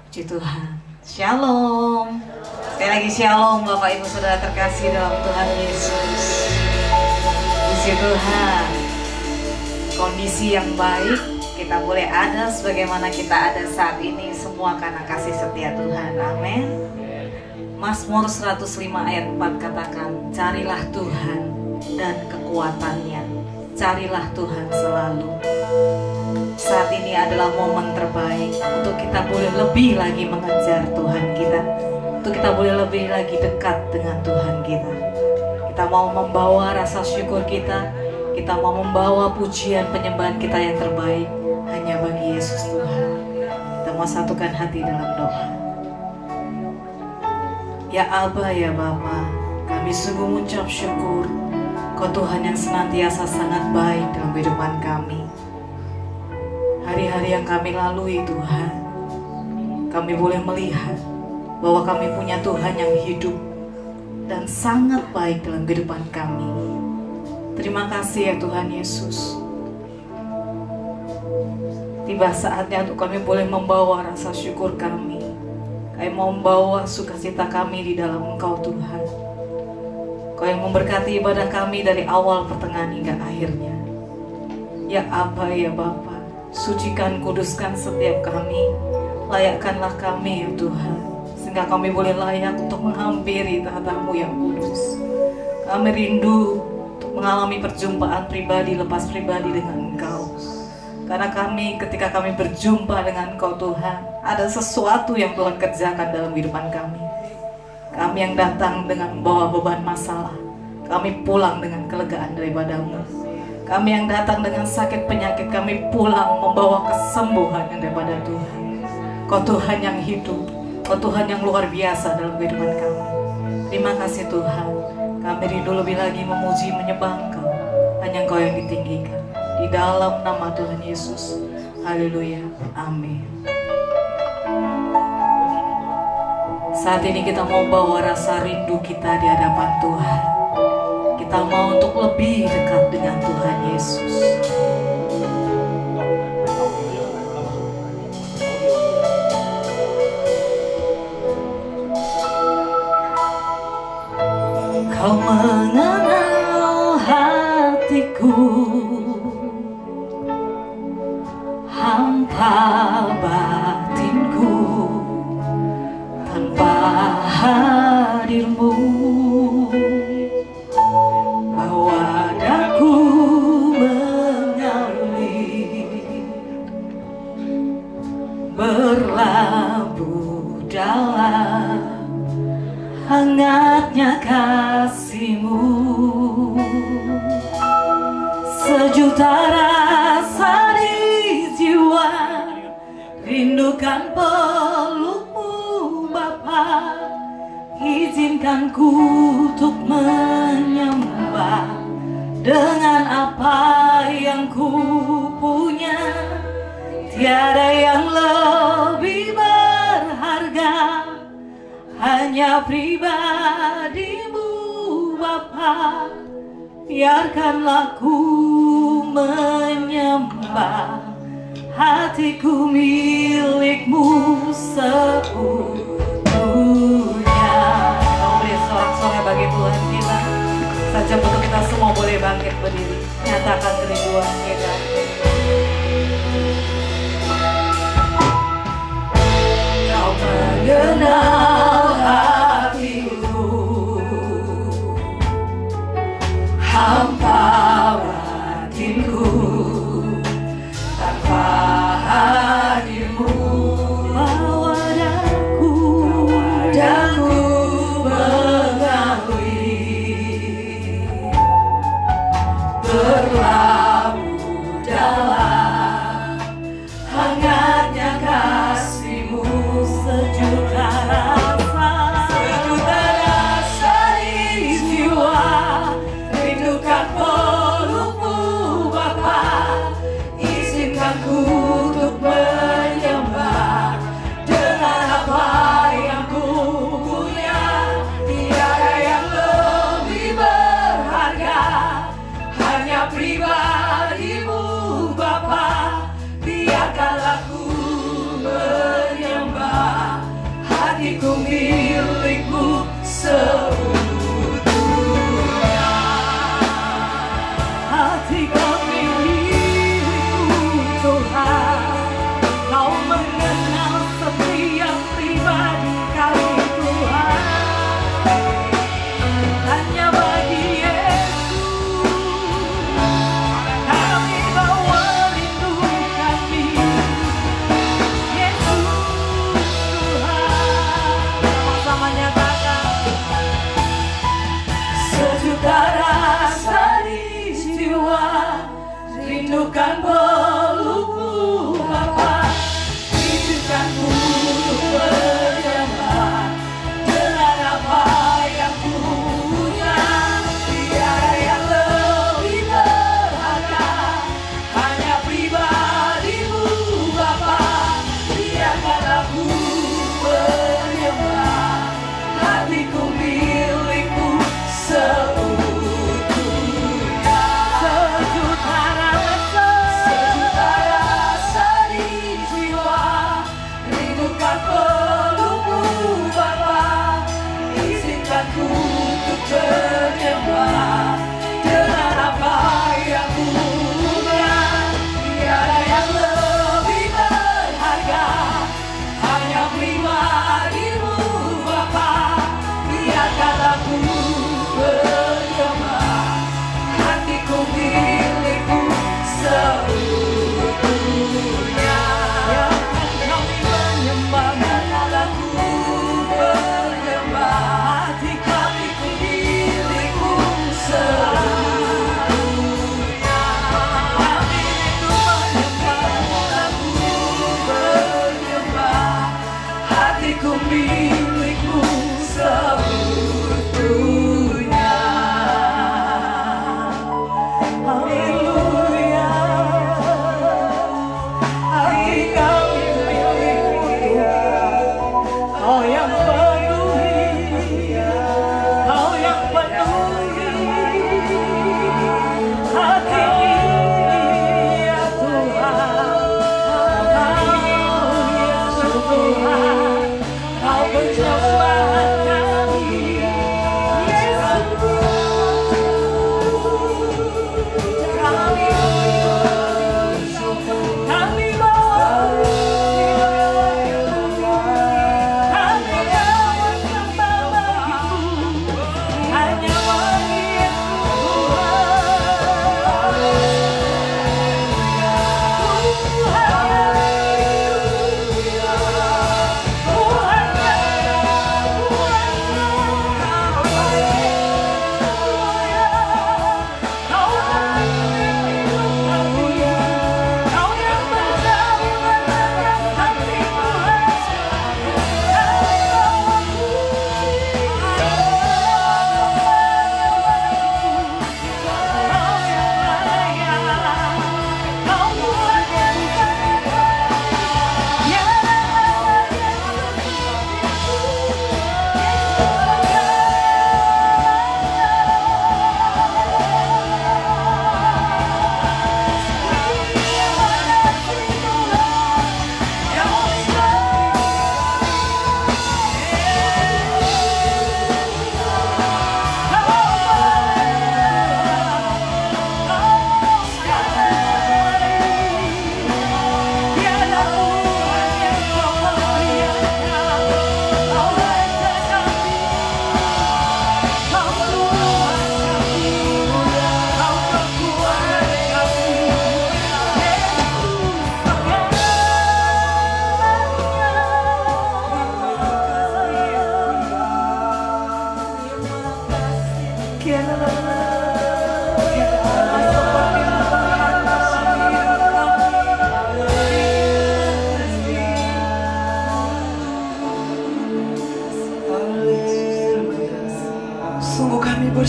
Puji Tuhan. Shalom. Sekali lagi shalom Bapak Ibu Saudara terkasih dalam Tuhan Yesus. Puji Tuhan. Kondisi yang baik kita boleh ada sebagaimana kita ada saat ini, semua karena kasih setia Tuhan. Amin. Mazmur 105 ayat 4 katakan, carilah Tuhan dan kekuatannya, carilah Tuhan selalu. Saat ini adalah momen terbaik untuk kita boleh lebih lagi mengejar Tuhan kita, untuk kita boleh lebih lagi dekat dengan Tuhan kita. Kita mau membawa rasa syukur kita mau membawa pujian penyembahan kita yang terbaik hanya bagi Yesus Tuhan. Kita mau satukan hati dalam doa. Ya Aba, ya Bapa, kami sungguh mengucap syukur Kau Tuhan yang senantiasa sangat baik dalam kehidupan kami. Hari-hari yang kami lalui Tuhan, kami boleh melihat bahwa kami punya Tuhan yang hidup dan sangat baik dalam kehidupan kami. Terima kasih ya Tuhan Yesus. Tiba saatnya untuk kami boleh membawa rasa syukur kami. Kami mau membawa sukacita kami di dalam Engkau Tuhan. Kau yang memberkati ibadah kami dari awal, pertengahan hingga akhirnya. Ya Aba, ya Bapa, sucikan, kuduskan setiap kami. Layakkanlah kami ya Tuhan, sehingga kami boleh layak untuk menghampiri tahta-Mu yang kudus. Kami rindu untuk mengalami perjumpaan pribadi lepas pribadi dengan Engkau. Karena kami, ketika kami berjumpa dengan Engkau Tuhan, ada sesuatu yang Tuhan kerjakan dalam kehidupan kami. Kami yang datang dengan membawa beban masalah, kami pulang dengan kelegaan daripada-Mu. Kami yang datang dengan sakit penyakit, kami pulang membawa kesembuhan yang daripada Tuhan. Kau Tuhan yang hidup, Kau Tuhan yang luar biasa dalam kehidupan kami. Terima kasih Tuhan. Kami rindu lebih lagi memuji, menyembah Engkau. Hanya Engkau yang ditinggikan. Di dalam nama Tuhan Yesus. Haleluya. Amin. Saat ini kita mau bawa rasa rindu kita di hadapan Tuhan. Kita mau untuk lebih dekat dengan Tuhan Yesus. Kau mengenal hatiku, hampa batinku, tanpa hadir-Mu bawa daku mengalir, berlabuh dalam hangatnya kasih-Mu. Sejuta rasa di jiwa, rindukan peluk-Mu Bapa. Izinkan ku untuk menyembah dengan apa yang ku punya. Tiada yang lebih berharga, hanya pribadi-Mu Bapa. Biarkanlah ku menyembah, hatiku milik-Mu sepenuhnya. Mau beri sorak-sorai bagi Tuhan kita. Saja untuk kita semua boleh bangkit berdiri, nyatakan kerinduan kita. Kau mengenal hatiku, hampa batinku, tanpa hadir-Mu bawa daku mengalir, berlabuh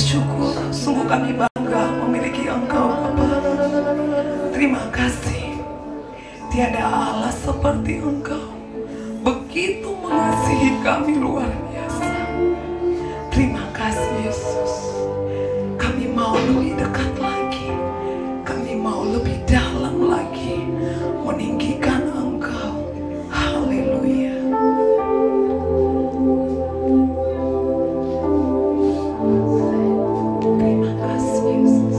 bersyukur, sungguh kami bangga memiliki Engkau Bapa. Terima kasih, tiada Allah seperti Engkau, begitu mengasihi kami luar biasa. Terima kasih Yesus, kami mau lebih dekat lagi, kami mau lebih dalam lagi meninggikan Engkau. Haleluya. Terima kasih Yesus.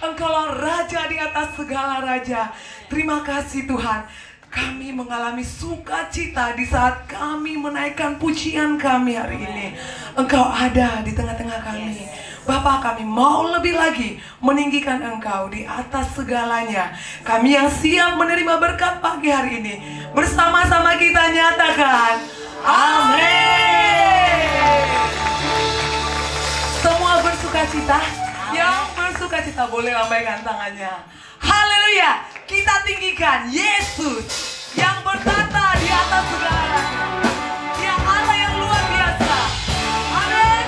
Engkaulah Raja di atas segala raja. Terima kasih Tuhan. Kami mengalami sukacita di saat kami menaikkan pujian kami hari ini. Engkau ada di tengah-tengah kami. Bapa, kami mau lebih lagi meninggikan Engkau di atas segalanya. Kami yang siap menerima berkat pagi hari ini, bersama-sama kita nyatakan amin. Semua bersukacita. Yang bersukacita boleh lambaikan tangannya. Haleluya. Kita tinggikan Yesus yang bertata di atas segala. Dia Allah yang luar biasa. Amin.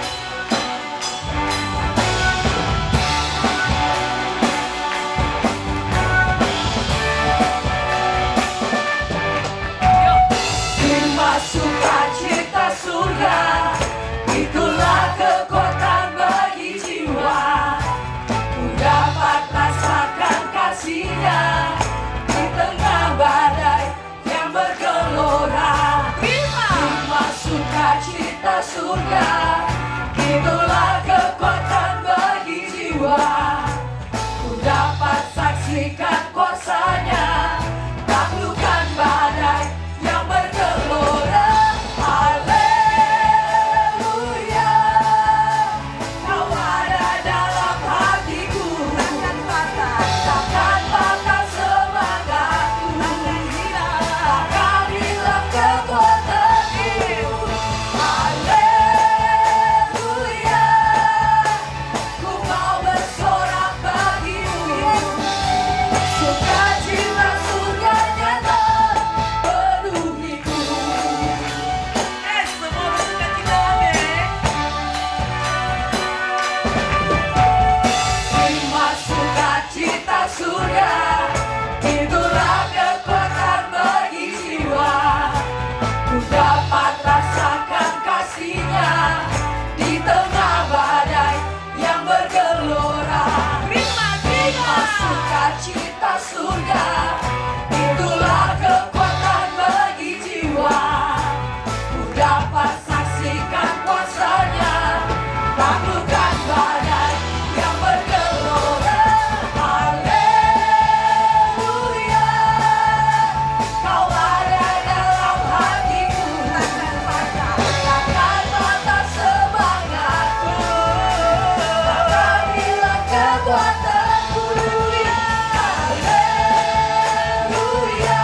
Terima sukacita surga, itulah kekuatan bagi jiwa. Ku dapat rasakan kasih-Nya di tengah badai yang bergelora. Terima sukacita surga, itulah kekuatan bagi jiwa. Ku dapat saksikan kuasa-Nya, taklukkan badai yang bergelora. Haleluya, Kau ada dalam hatiku. Takkan patah semangatku, takkan hilang kekuatanku. Haleluya, ku mau bersorak bagimu. Sukacita surga nyata penuhiku. Semua bersukacita, amin. Terima sukacita surga, itulah kekuatan bagi jiwa. Ku dapat rasakan kasih-Nya di tengah badai yang bergelora. Terima sukacita surga, itulah kekuatan bagi jiwa. Ku dapat saksikan kuasa-Nya, taklukkan badai yang bergelora. Haleluya, Kau ada dalam hatiku. Takkan patah semangatku, takkan hilang kekuatanku. Haleluya,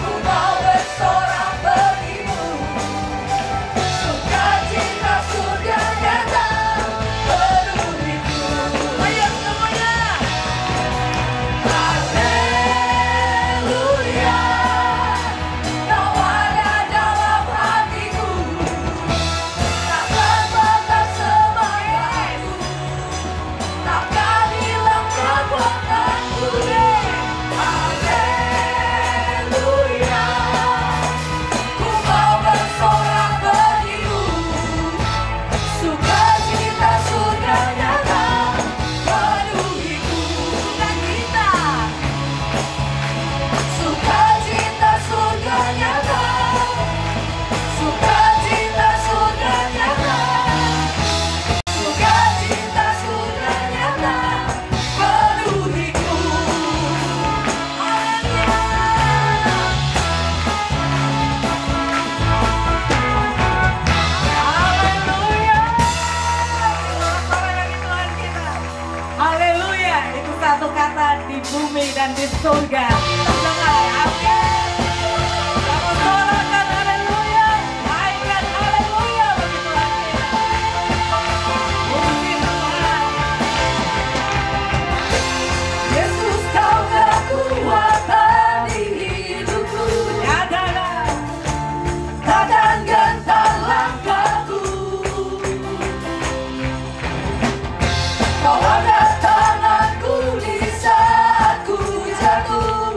ku mau bersorak bagimu. Sukacita surga nyata penuhiku. Ayo semuanya. Haleluya, Kau ada dalam hatiku. Takkan patah semangatku, takkan hilang kekuatanku. Haleluya, ku mau bersorak bagimu. Sukacita surga nyata penuhiku. Sukacita surga nyata, sukacita surga nyata, sukacita surga nyata penuhiku. Haleluya. Haleluya, itu satu kata di bumi dan di surga. Terdengar, amin. Kamu sorakan haleluya, naikkan haleluya bagi Tuhan kita. Puji Tuhan. Yesus, Kau kekuatan di hidupku. Nyatakan, Takkan gentar langkahku. Kau angkat tanganku di saat ku jatuh.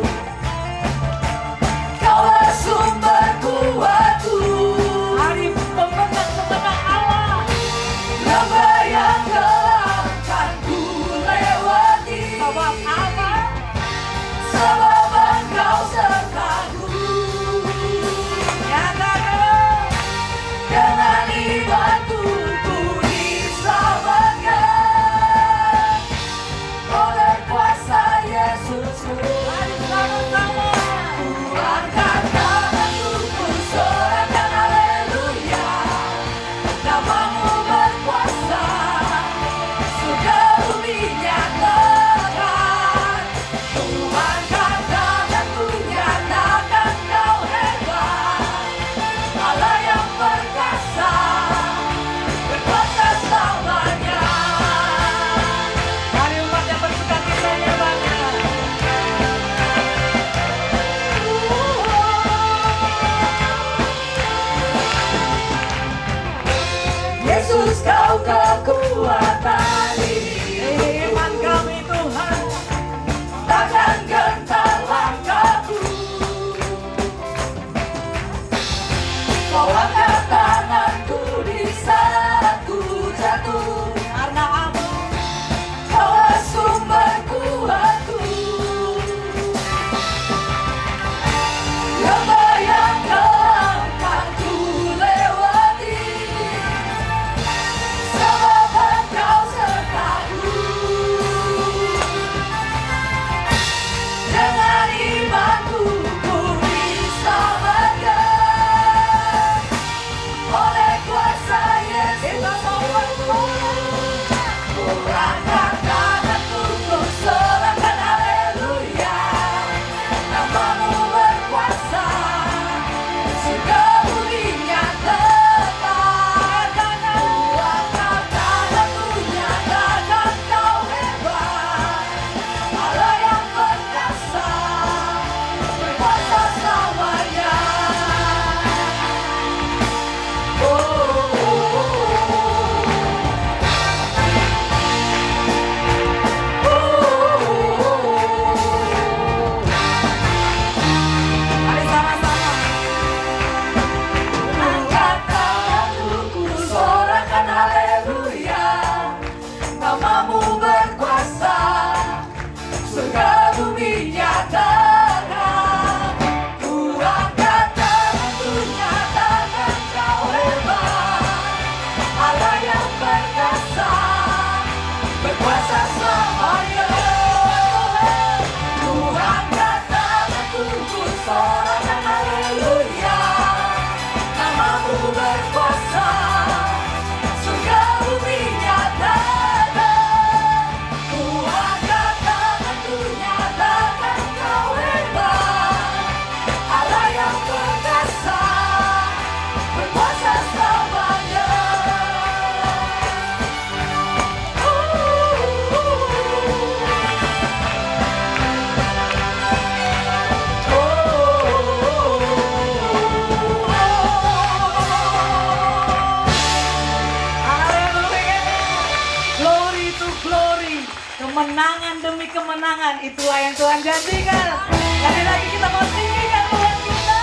Kemenangan demi kemenangan, itulah yang Tuhan janjikan. Sekali lagi kita mau tinggikan Tuhan kita.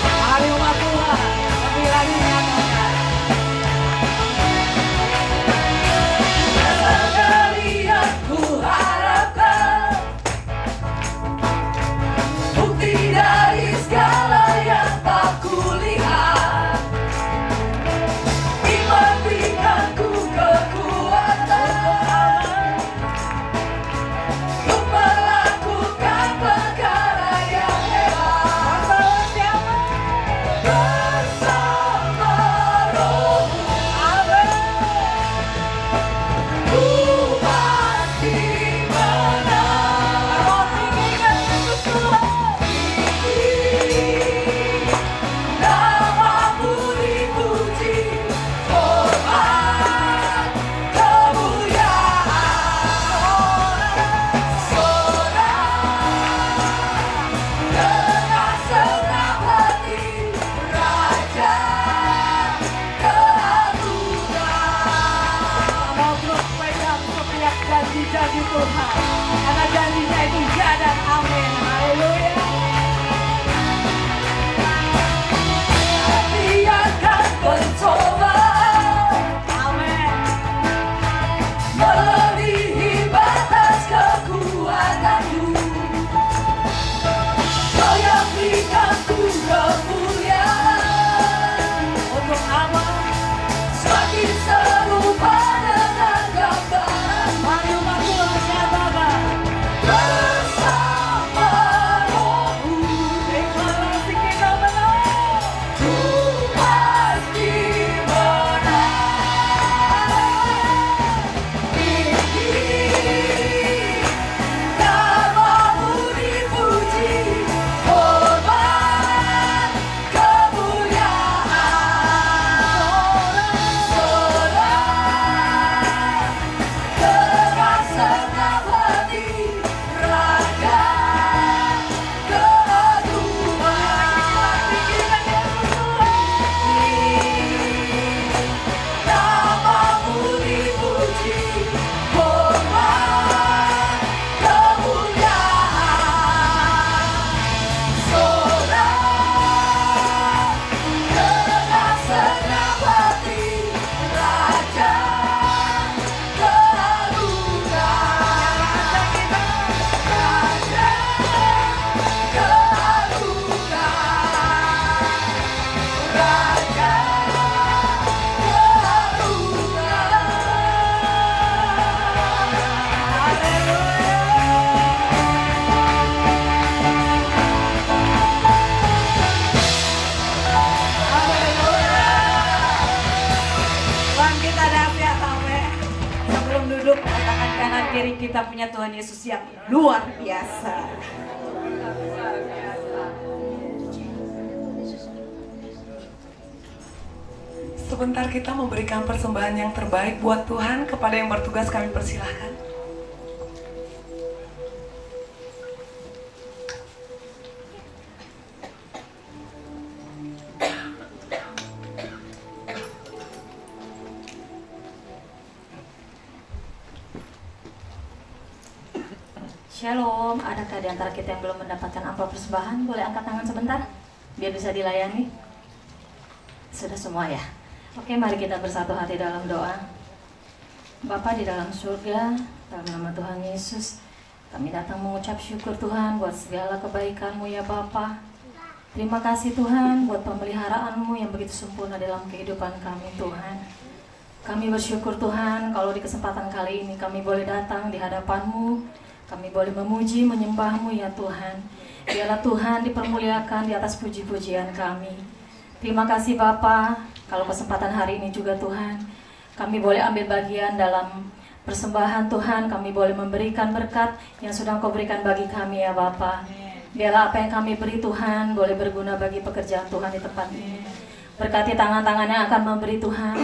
Mari umat Tuhan, lebih lagi nyatakan. Sekalian ku harapkan bukti dari segala yang tak kulihat. Iman berikanku kekuatan untuk melakukan perkara yang hebat bersama Roh-Mu. Ku pasti menang. Namamu dipuji, hormat, kemuliaan. Sorak dengan senang hati, Raja keagungan. Mau terus pegang setiap janji-janji Tuhan, karena janjinya itu ya dan amin. Haleluya. Biarkan pencobaan Amin. melebihi batas kekuatanmu. Kau yang berikanku kemuliaan Untuk apa? semakin serupa dengan gambaran Mari umat Tuhan nyatakan. bersama Roh-Mu. Deklarasi kita menang. Ku pasti menang. Namamu dipuji, hormat, kemuliaan. Sorak dengan senang hati, Raja keagungan. Namamu dipuji, hormat, kemuliaan. Sorak dengan senang hati, Raja keagungan. Raja keagungan. Raja Bangkit ada ya sampai. Sebelum duduk, katakan kanan kiri kita punya Tuhan Yesus yang luar biasa. Sebentar kita memberikan persembahan yang terbaik buat Tuhan. Kepada yang bertugas kami persilahkan. Shalom, adakah di antara kita yang belum mendapatkan amplop persembahan? Boleh angkat tangan sebentar, biar bisa dilayani. Sudah semua ya? Oke, mari kita bersatu hati dalam doa. Bapa di dalam surga, dalam nama Tuhan Yesus, kami datang mengucap syukur Tuhan buat segala kebaikan-Mu ya Bapa. Terima kasih Tuhan buat pemeliharaan-Mu yang begitu sempurna dalam kehidupan kami Tuhan. Kami bersyukur Tuhan kalau di kesempatan kali ini kami boleh datang di hadapan-Mu. Kami boleh memuji, menyembah-Mu ya Tuhan. Biarlah Tuhan dipermuliakan di atas puji-pujian kami. Terima kasih Bapa, kalau kesempatan hari ini juga Tuhan, kami boleh ambil bagian dalam persembahan Tuhan. Kami boleh memberikan berkat yang sudah Engkau berikan bagi kami ya Bapa. Biarlah apa yang kami beri Tuhan boleh berguna bagi pekerjaan Tuhan di tempat ini. Berkati tangan-tangan yang akan memberi Tuhan,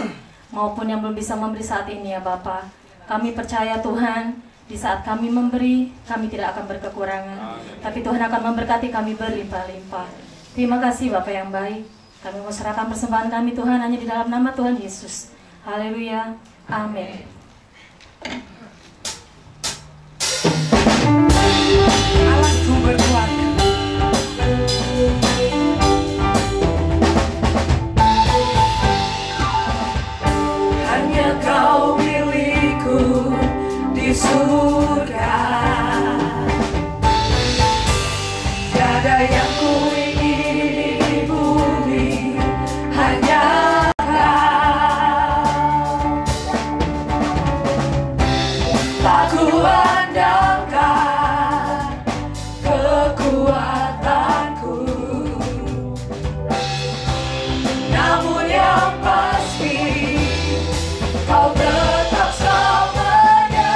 maupun yang belum bisa memberi saat ini ya Bapa. Kami percaya Tuhan, di saat kami memberi, kami tidak akan berkekurangan. Tapi Tuhan akan memberkati kami berlimpah-limpah. Terima kasih Bapa yang baik. Kami mau serahkan persembahan kami Tuhan hanya di dalam nama Tuhan Yesus. Haleluya. Amin. Allah sumber kuasa. Hanya Kau milikku di surga. Tiada yang ku ingini di bumi, hanya Kau. Tak ku andalkan kekuatanku, namun yang pasti Kau tetap selamanya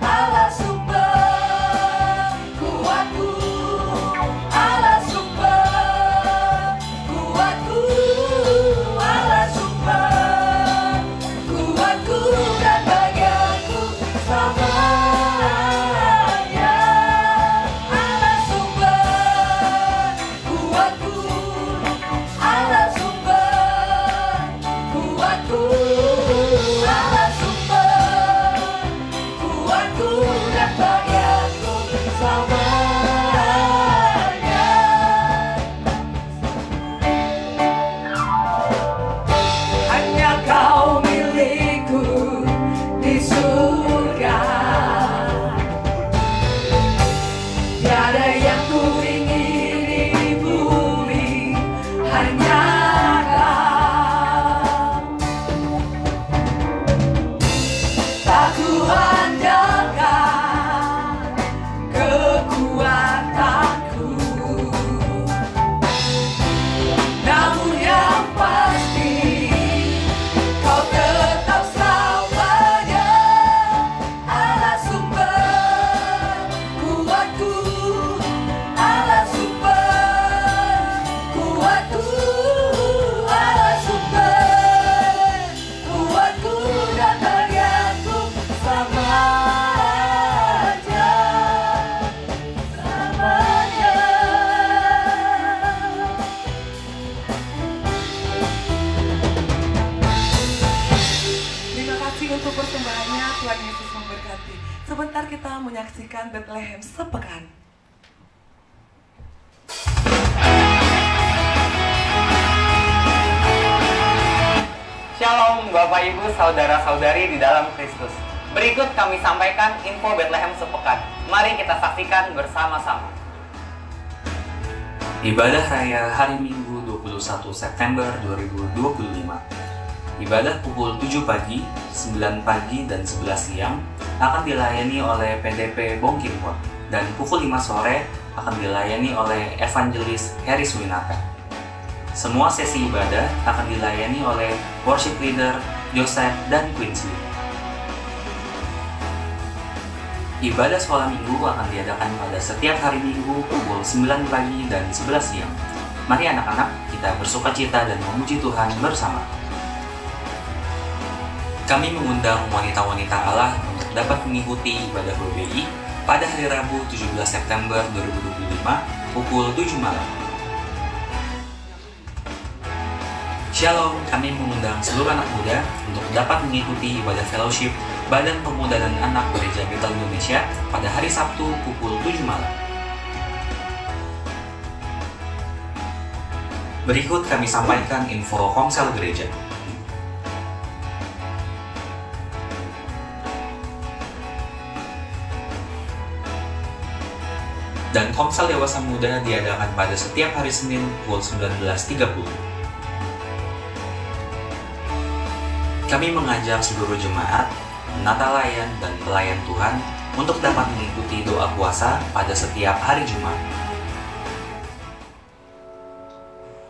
Allah sumber kuatku, Allah sumber kuatku, Allah sumber kuatku dan bagianku selamanya. Allah sumber kuatku, Allah sumber kuatku, Allah sumber kuatku dan bagianku selamanya. Hanya Kau milikku di surga. Tiada yang ku ingini di bumi, hanya Kau. Tak ku andalkan kekuatanku, namun yang pasti Kau tetap selamanya Allah sumber kuatku, Allah sumber kuatku, Allah sumber kuatku dan bagianku selamanya, selamanya. Terima kasih untuk persembahannya. Tuhan Yesus memberkati. Sebentar kita menyaksikan Bethlehem sepekan. Shalom Bapak Ibu Saudara-saudari di dalam Kristus. Berikut kami sampaikan info Bethlehem sepekan. Mari kita saksikan bersama-sama. Ibadah Raya hari Minggu 21 September 2025. Ibadah pukul 7 pagi, 9 pagi, dan 11 siang akan dilayani oleh PDP Bongkinpot, dan pukul 5 sore akan dilayani oleh Evangelis Heris Winata. Semua sesi ibadah akan dilayani oleh worship leader Joseph dan Quincy. Ibadah sekolah minggu akan diadakan pada setiap hari Minggu pukul 9 pagi dan 11 siang. Mari anak-anak, kita bersukacita dan memuji Tuhan bersama. Kami mengundang wanita-wanita Allah untuk dapat mengikuti ibadah BBI pada hari Rabu 17 September 2025 pukul 7 malam. Shalom, kami mengundang seluruh anak muda untuk dapat mengikuti ibadah fellowship Badan Pemuda dan Anak Gereja Bethel Indonesia pada hari Sabtu pukul 7 malam. Berikut kami sampaikan info Komsel Gereja. Dan Komsel Dewasa Muda diadakan pada setiap hari Senin pukul 19.30. Kami mengajak seluruh jemaat, menata layan, dan pelayan Tuhan untuk dapat mengikuti doa puasa pada setiap hari Jumat.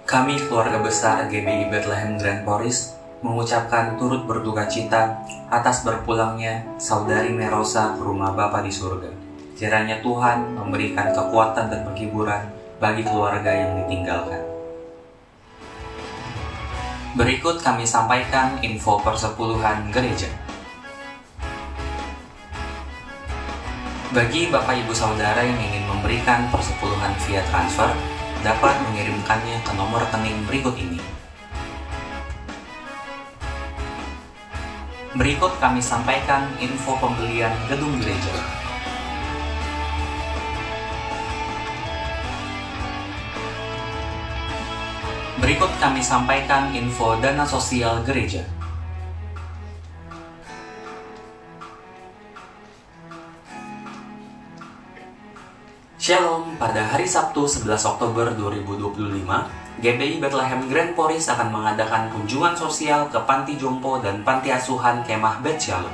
Kami keluarga besar GBI Bethlehem Grand Poris mengucapkan turut berduka cita atas berpulangnya Saudari Merosa ke rumah Bapa di surga. Kiranya Tuhan memberikan kekuatan dan penghiburan bagi keluarga yang ditinggalkan. Berikut kami sampaikan info persepuluhan gereja. Bagi Bapak Ibu Saudara yang ingin memberikan persepuluhan via transfer, dapat mengirimkannya ke nomor rekening berikut ini. Berikut kami sampaikan info pembelian gedung gereja. Berikut kami sampaikan info dana sosial gereja. Shalom, pada hari Sabtu 11 Oktober 2025, GBI Bethlehem Grand Poris akan mengadakan kunjungan sosial ke Panti Jompo dan Panti Asuhan Kemah Bet Shalom.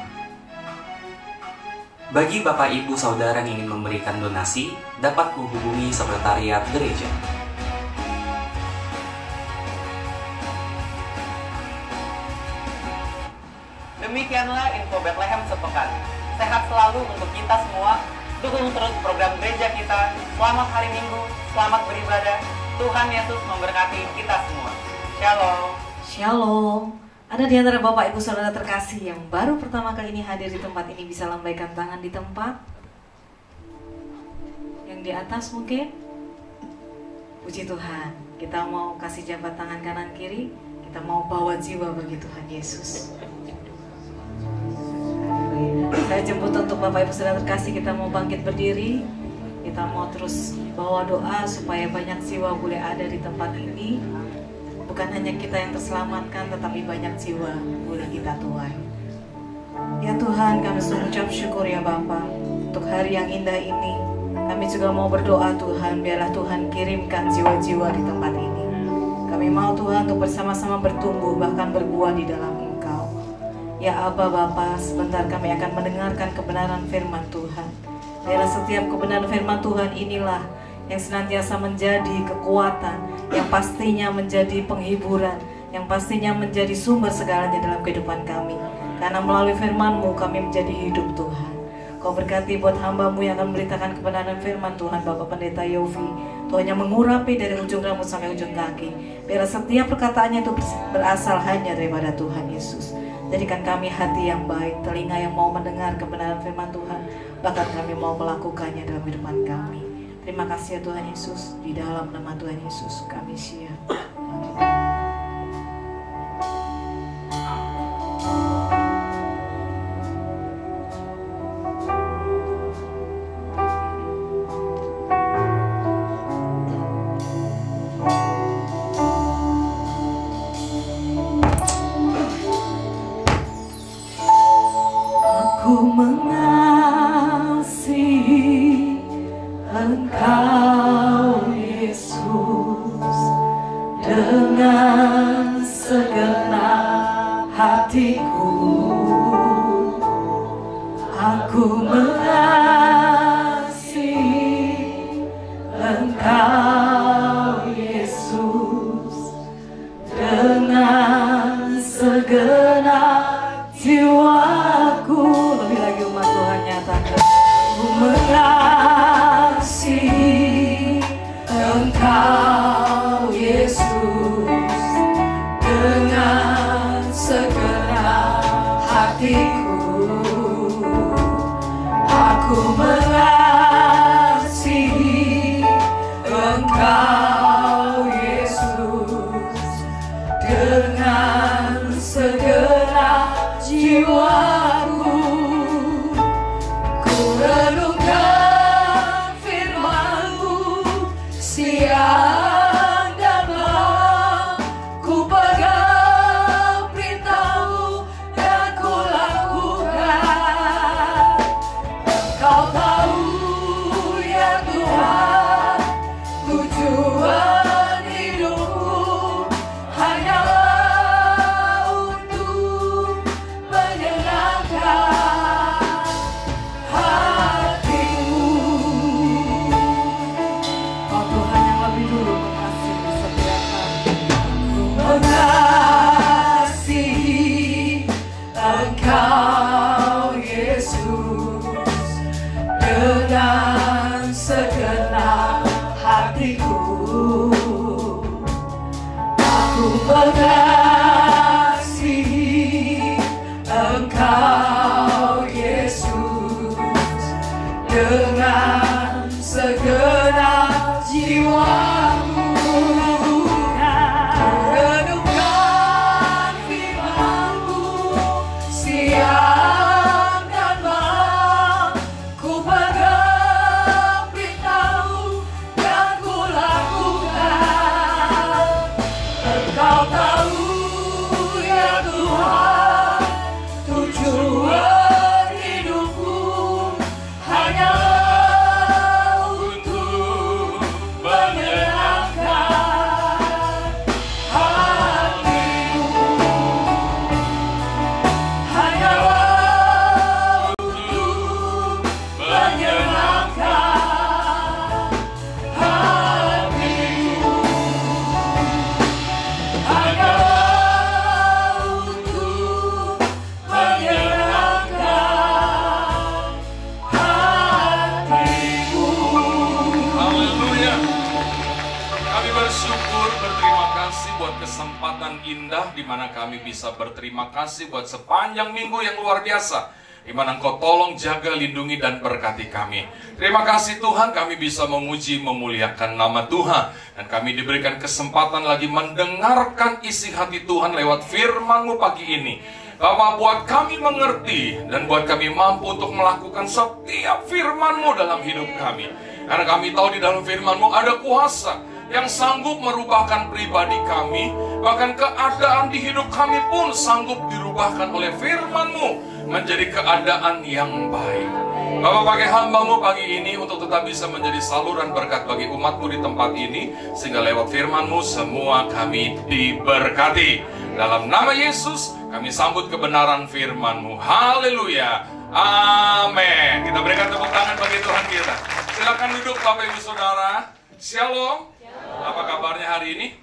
Bagi Bapak Ibu Saudara yang ingin memberikan donasi, dapat menghubungi sekretariat gereja. Demikianlah info Bethlehem sepekan. Sehat selalu untuk kita semua. Dukung terus program gereja kita. Selamat hari Minggu, selamat beribadah. Tuhan Yesus memberkati kita semua. Shalom. Shalom. Ada di antara Bapak Ibu Saudara terkasih yang baru pertama kali ini hadir di tempat ini, bisa lambaikan tangan di tempat. Yang di atas mungkin. Puji Tuhan. Kita mau kasih jabat tangan kanan kiri. Kita mau bawa jiwa bagi Tuhan Yesus. Saya jemput untuk Bapak Ibu Saudara terkasih, kita mau bangkit berdiri. Kita mau terus bawa doa supaya banyak jiwa boleh ada di tempat ini. Bukan hanya kita yang terselamatkan, tetapi banyak jiwa boleh kita tuai. Ya Tuhan, kami mengucap syukur ya Bapa untuk hari yang indah ini. Kami juga mau berdoa Tuhan, biarlah Tuhan kirimkan jiwa-jiwa di tempat ini. Kami mau Tuhan untuk bersama-sama bertumbuh, bahkan berbuah di dalam Engkau. Ya Aba Bapa, sebentar kami akan mendengarkan kebenaran firman Tuhan. Biarlah setiap kebenaran firman Tuhan inilah yang senantiasa menjadi kekuatan, yang pastinya menjadi penghiburan, yang pastinya menjadi sumber segalanya dalam kehidupan kami. Karena melalui firman-Mu kami menjadi hidup Tuhan. Kau berkati buat hamba-Mu yang akan memberitakan kebenaran firman Tuhan, Bapak Pendeta Yofi. Tuhan yang mengurapi dari ujung rambut sampai ujung kaki. Biarlah setiap perkataannya itu berasal hanya daripada Tuhan Yesus. Jadikan kami hati yang baik, telinga yang mau mendengar kebenaran firman Tuhan, bahkan kami mau melakukannya dalam kehidupan kami. Terima kasih ya Tuhan Yesus, di dalam nama Tuhan Yesus kami siap. Aku mengasihi Engkau Yesus dengan segenap hatiku. Aku mengasihi Engkau Yesus dengan segenap jiwaku. Lebih lagi umat Tuhan nyatakan, aku mengasihi Engkau Yesus dengan segenap hatiku. Aku mengasihi Engkau Yesus dengan segenap jiwaku. Ku renungkan firman-Mu siang dan malam, ku pegang perintah-Mu dan ku lakukan. Engkau tahu ya Tuhan, tujuan hidupku hanyalah untuk menyenangkan hati-Mu. Oh Tuhan yang lebih dulu mengasihi setiap kami. Aku mengasihi Engkau Yesus dengan segenap hatiku. Aku mengasihi Engkau Yesus dengan segenap jiwaku. Engkau tahu ya Tuhan, tujuan hidupku hanyalah untuk menyenangkan hatimu, hanyalah untuk menyenangkan hatimu, hanyalah untuk menyenangkan hatimu. Haleluya. Kami bersyukur, berterima kasih buat kesempatan indah di mana kami bisa berterima kasih buat sepanjang minggu yang luar biasa, di mana Engkau tolong, jaga, lindungi, dan berkati kami. Terima kasih Tuhan, kami bisa memuji, memuliakan nama Tuhan. Dan kami diberikan kesempatan lagi mendengarkan isi hati Tuhan lewat firman-Mu pagi ini. Bapak, buat kami mengerti dan buat kami mampu untuk melakukan setiap firman-Mu dalam hidup kami. Karena kami tahu di dalam firman-Mu ada kuasa yang sanggup merubahkan pribadi kami. Bahkan keadaan di hidup kami pun sanggup dirubahkan oleh firman-Mu menjadi keadaan yang baik. Bapak, pakai hamba-Mu pagi ini untuk tetap bisa menjadi saluran berkat bagi umat-Mu di tempat ini, sehingga lewat firman-Mu semua kami diberkati. Dalam nama Yesus kami sambut kebenaran firman-Mu. Haleluya. Amin. Kita berikan tepuk tangan bagi Tuhan kita. Silakan duduk Bapak Ibu Saudara. Shalom. Apa kabarnya hari ini?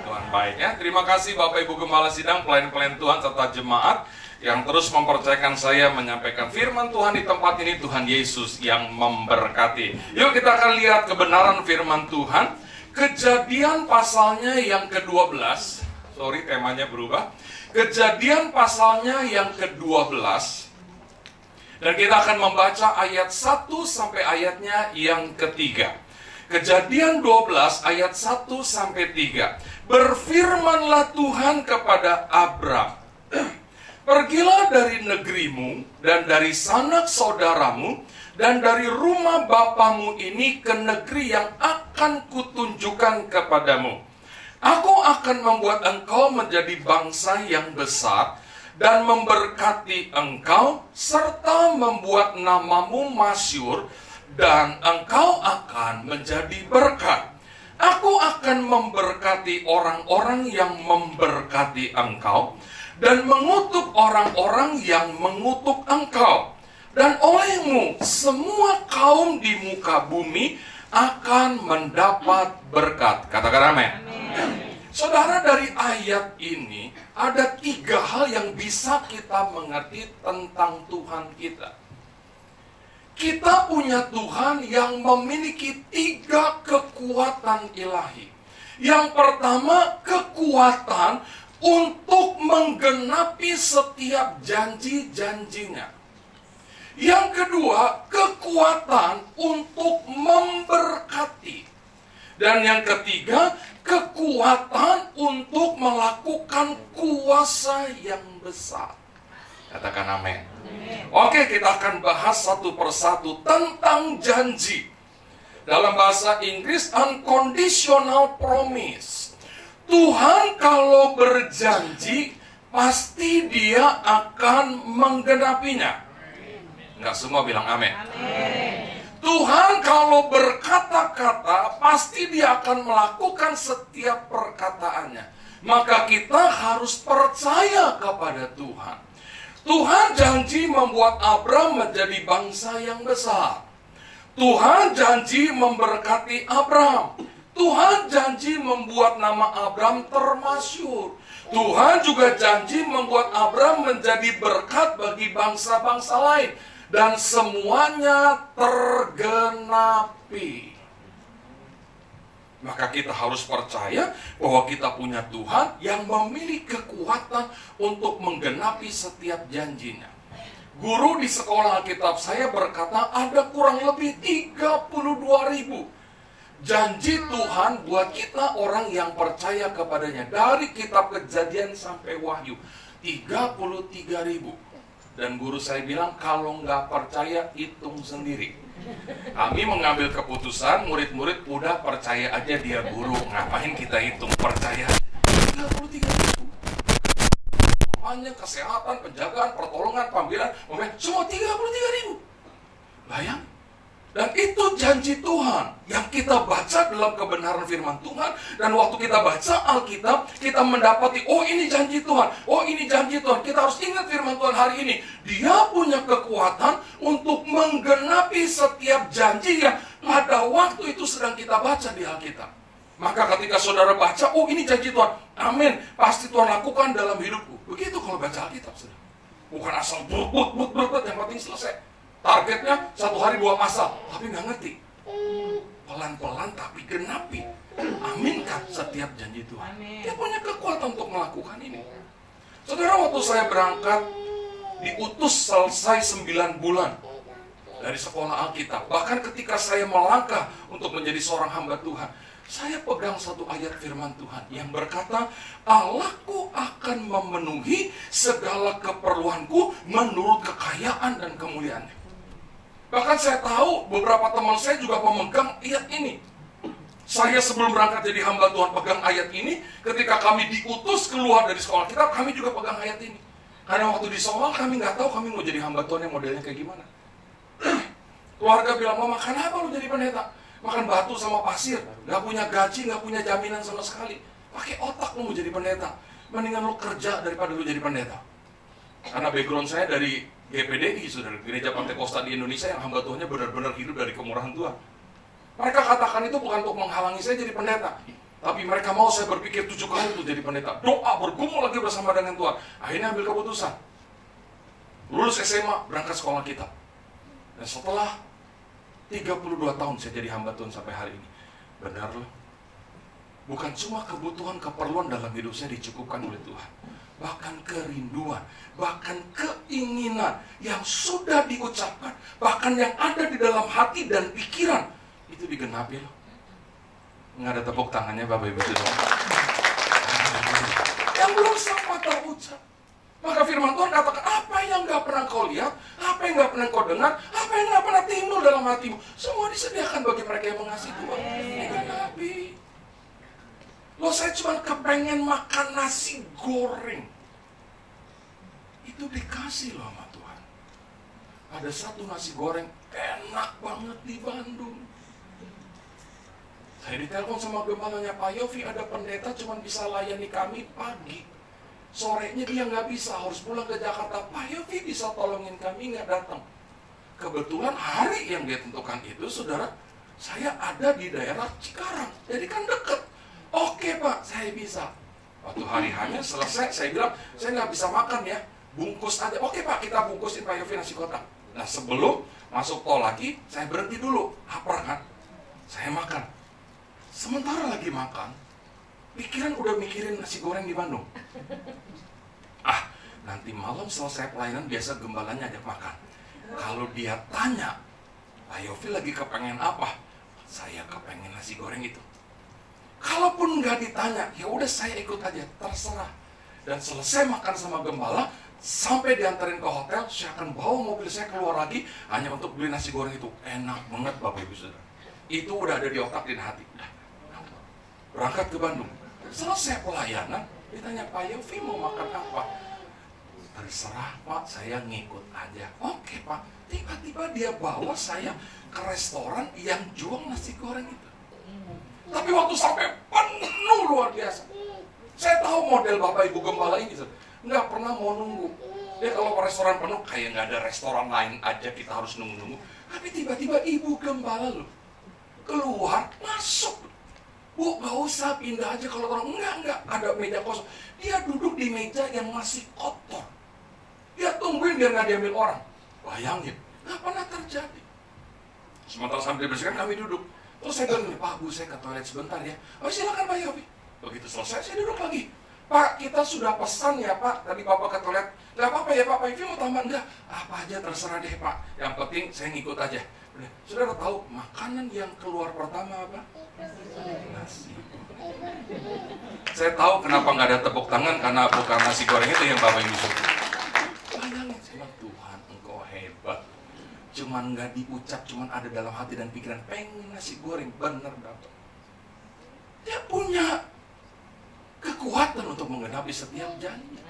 Tuhan baik ya. Terima kasih Bapak Ibu Gembala Sidang, pelayan-pelayan Tuhan serta jemaat yang terus mempercayakan saya menyampaikan firman Tuhan di tempat ini. Tuhan Yesus yang memberkati. Yuk kita akan lihat kebenaran firman Tuhan. Kejadian pasalnya yang ke-12. Sorry, temanya berubah. Kejadian pasalnya yang ke-12. Dan kita akan membaca ayat 1 sampai ayatnya yang ketiga. Kejadian 12 ayat 1 sampai 3. Berfirmanlah Tuhan kepada Abram, pergilah dari negerimu dan dari sanak saudaramu dan dari rumah bapamu ini ke negeri yang akan kutunjukkan kepadamu. Aku akan membuat engkau menjadi bangsa yang besar dan memberkati engkau serta membuat namamu masyhur, dan engkau akan menjadi berkat. Aku akan memberkati orang-orang yang memberkati engkau dan mengutuk orang-orang yang mengutuk engkau. Dan olehmu semua kaum di muka bumi akan mendapat berkat. Katakan amin. Saudara, dari ayat ini ada 3 hal yang bisa kita mengerti tentang Tuhan kita. Kita punya Tuhan yang memiliki 3 kekuatan ilahi. Yang pertama, kekuatan untuk menggenapi setiap janji-janjinya. Yang kedua, kekuatan untuk memberkati. Dan yang ketiga, kekuatan untuk melakukan kuasa yang besar. Katakan amin. Oke, kita akan bahas satu persatu tentang janji. Dalam bahasa Inggris, unconditional promise. Tuhan kalau berjanji, pasti Dia akan menggenapinya. Enggak semua bilang amin. Tuhan kalau berkata-kata, pasti Dia akan melakukan setiap perkataannya. Maka kita harus percaya kepada Tuhan. Tuhan janji membuat Abram menjadi bangsa yang besar. Tuhan janji memberkati Abram. Tuhan janji membuat nama Abram termasyhur. Tuhan juga janji membuat Abram menjadi berkat bagi bangsa-bangsa lain. Dan semuanya tergenapi. Maka kita harus percaya bahwa kita punya Tuhan yang memiliki kekuatan untuk menggenapi setiap janjinya. Guru di sekolah Alkitab saya berkata ada kurang lebih 32.000 janji Tuhan buat kita orang yang percaya kepadanya. Dari kitab Kejadian sampai Wahyu, 33.000. Dan guru saya bilang, kalau nggak percaya, hitung sendiri. Kami mengambil keputusan, murid-murid udah percaya aja dia guru. Ngapain kita hitung, percaya. semuanya, kesehatan, penjagaan, pertolongan, pambilan, semua 33.000. Bayang. Dan itu janji Tuhan yang kita baca dalam kebenaran firman Tuhan. Dan waktu kita baca Alkitab, kita mendapati, oh ini janji Tuhan, oh ini janji Tuhan. Kita harus ingat firman Tuhan hari ini. Dia punya kekuatan untuk menggenapi setiap janji yang pada waktu itu sedang kita baca di Alkitab. Maka ketika saudara baca, oh ini janji Tuhan, amin, pasti Tuhan lakukan dalam hidupku. Begitu kalau baca Alkitab, saudara. Bukan asal brut, yang penting selesai. Targetnya 1 hari 2 pasal, tapi nggak ngerti. Pelan-pelan tapi genapi. Aminkan setiap janji Tuhan. Dia punya kekuatan untuk melakukan ini. Saudara, waktu saya berangkat, diutus selesai 9 bulan dari sekolah Alkitab. Bahkan ketika saya melangkah untuk menjadi seorang hamba Tuhan, saya pegang satu ayat firman Tuhan yang berkata, Allahku akan memenuhi segala keperluanku menurut kekayaan dan kemuliaannya. Bahkan saya tahu beberapa teman saya juga memegang ayat ini. Saya sebelum berangkat jadi hamba Tuhan pegang ayat ini. Ketika kami diutus keluar dari sekolah kita, kami juga pegang ayat ini. Karena waktu di Soal kami nggak tahu kami mau jadi hamba Tuhan yang modelnya kayak gimana. Keluarga bilang, mau makan apa lu jadi pendeta? Makan batu sama pasir, nggak punya gaji, nggak punya jaminan sama sekali. Pakai otak lu mau jadi pendeta. Mendingan lu kerja daripada lu jadi pendeta. Karena background saya dari GPDI, saudara, Gereja Pantekosta di Indonesia yang hamba Tuhannya benar-benar hidup dari kemurahan Tuhan. Mereka katakan itu bukan untuk menghalangi saya jadi pendeta, tapi mereka mau saya berpikir 7 kali untuk jadi pendeta. Doa, bergumul lagi bersama dengan Tuhan. Akhirnya ambil keputusan. Lulus SMA, berangkat sekolah kita. Dan setelah 32 tahun saya jadi hamba Tuhan sampai hari ini. Benar loh. Bukan cuma kebutuhan, keperluan dalam hidup saya dicukupkan oleh Tuhan. Bahkan kerinduan, bahkan keinginan yang sudah diucapkan, bahkan yang ada di dalam hati dan pikiran, itu digenapi loh. Nggak ada tepuk tangannya Bapak Ibu Saudara. Yang belum sempat terucap. Maka firman Tuhan katakan, apa yang nggak pernah kau lihat, apa yang nggak pernah kau dengar, apa yang nggak pernah timbul dalam hatimu, semua disediakan bagi mereka yang mengasihi Tuhan. Digenapi. Loh, saya cuma kepengen makan nasi goreng. Itu dikasih loh sama Tuhan. Ada satu nasi goreng enak banget di Bandung. Saya ditelepon sama gembalanya, Pak Yofi, ada pendeta cuma bisa layani kami pagi. Sorenya dia nggak bisa, harus pulang ke Jakarta. Pak Yofi bisa tolongin kami, nggak datang. Kebetulan hari yang dia tentukan itu, saudara, saya ada di daerah Cikarang. Jadi kan deket. Oke Pak, saya bisa. Waktu hari hanya selesai, saya bilang, saya nggak bisa makan ya, bungkus aja. Oke Pak, kita bungkusin Pak Yofi nasi kotak. Nah sebelum masuk tol lagi, saya berhenti dulu. Lapar kan? Saya makan. Sementara lagi makan, pikiran udah mikirin nasi goreng di Bandung. Nanti malam selesai pelayanan, biasa gembalanya ajak makan. Kalau dia tanya, Pak Yofi lagi kepengen apa? Saya kepengen nasi goreng itu. Kalaupun nggak ditanya, ya udah saya ikut aja, terserah. Dan selesai makan sama gembala, sampai diantarin ke hotel, saya akan bawa mobil saya keluar lagi hanya untuk beli nasi goreng itu. Enak banget Bapak Ibu Saudara. Itu udah ada di otak dan hati. Berangkat ke Bandung, selesai pelayanan, ditanya Pak Yofi mau makan apa? Terserah Pak, saya ngikut aja. Oke Pak, tiba-tiba dia bawa saya ke restoran yang jual nasi goreng itu. Tapi waktu sampai penuh luar biasa. Saya tahu model Bapak Ibu Gembala ini, nggak pernah mau nunggu. Dia kalau ke restoran penuh, kayak nggak ada restoran lain aja kita harus nunggu-nunggu. Tapi tiba-tiba Ibu Gembala loh, keluar, masuk. Bu, nggak usah pindah aja kalau orang. Enggak, ada meja kosong. Dia duduk di meja yang masih kotor. Dia tungguin biar nggak diambil orang. Bayangin, nggak pernah terjadi. Sementara sambil dibersihkan kami duduk. Terus saya bilang, Pak Bu, saya ke toilet sebentar ya. Oh silakan Pak Yofi. Begitu selesai, saya duduk lagi. Pak, kita sudah pesan ya Pak, tadi Bapak ke toilet. Nggak apa-apa ya Pak Yofi mau tambah? Enggak, apa aja terserah deh Pak. Yang penting saya ngikut aja. Saudara tahu makanan yang keluar pertama apa? Nasi. Saya tahu kenapa nggak ada tepuk tangan, karena bukan nasi goreng itu yang Bapak Ibu suka. Bayangin, saya Tuhan Engkau hebat. Cuman nggak diucap, cuman ada dalam hati dan pikiran, pengen nasi goreng, bener dapat. Dia punya kekuatan untuk menggenapi setiap janji.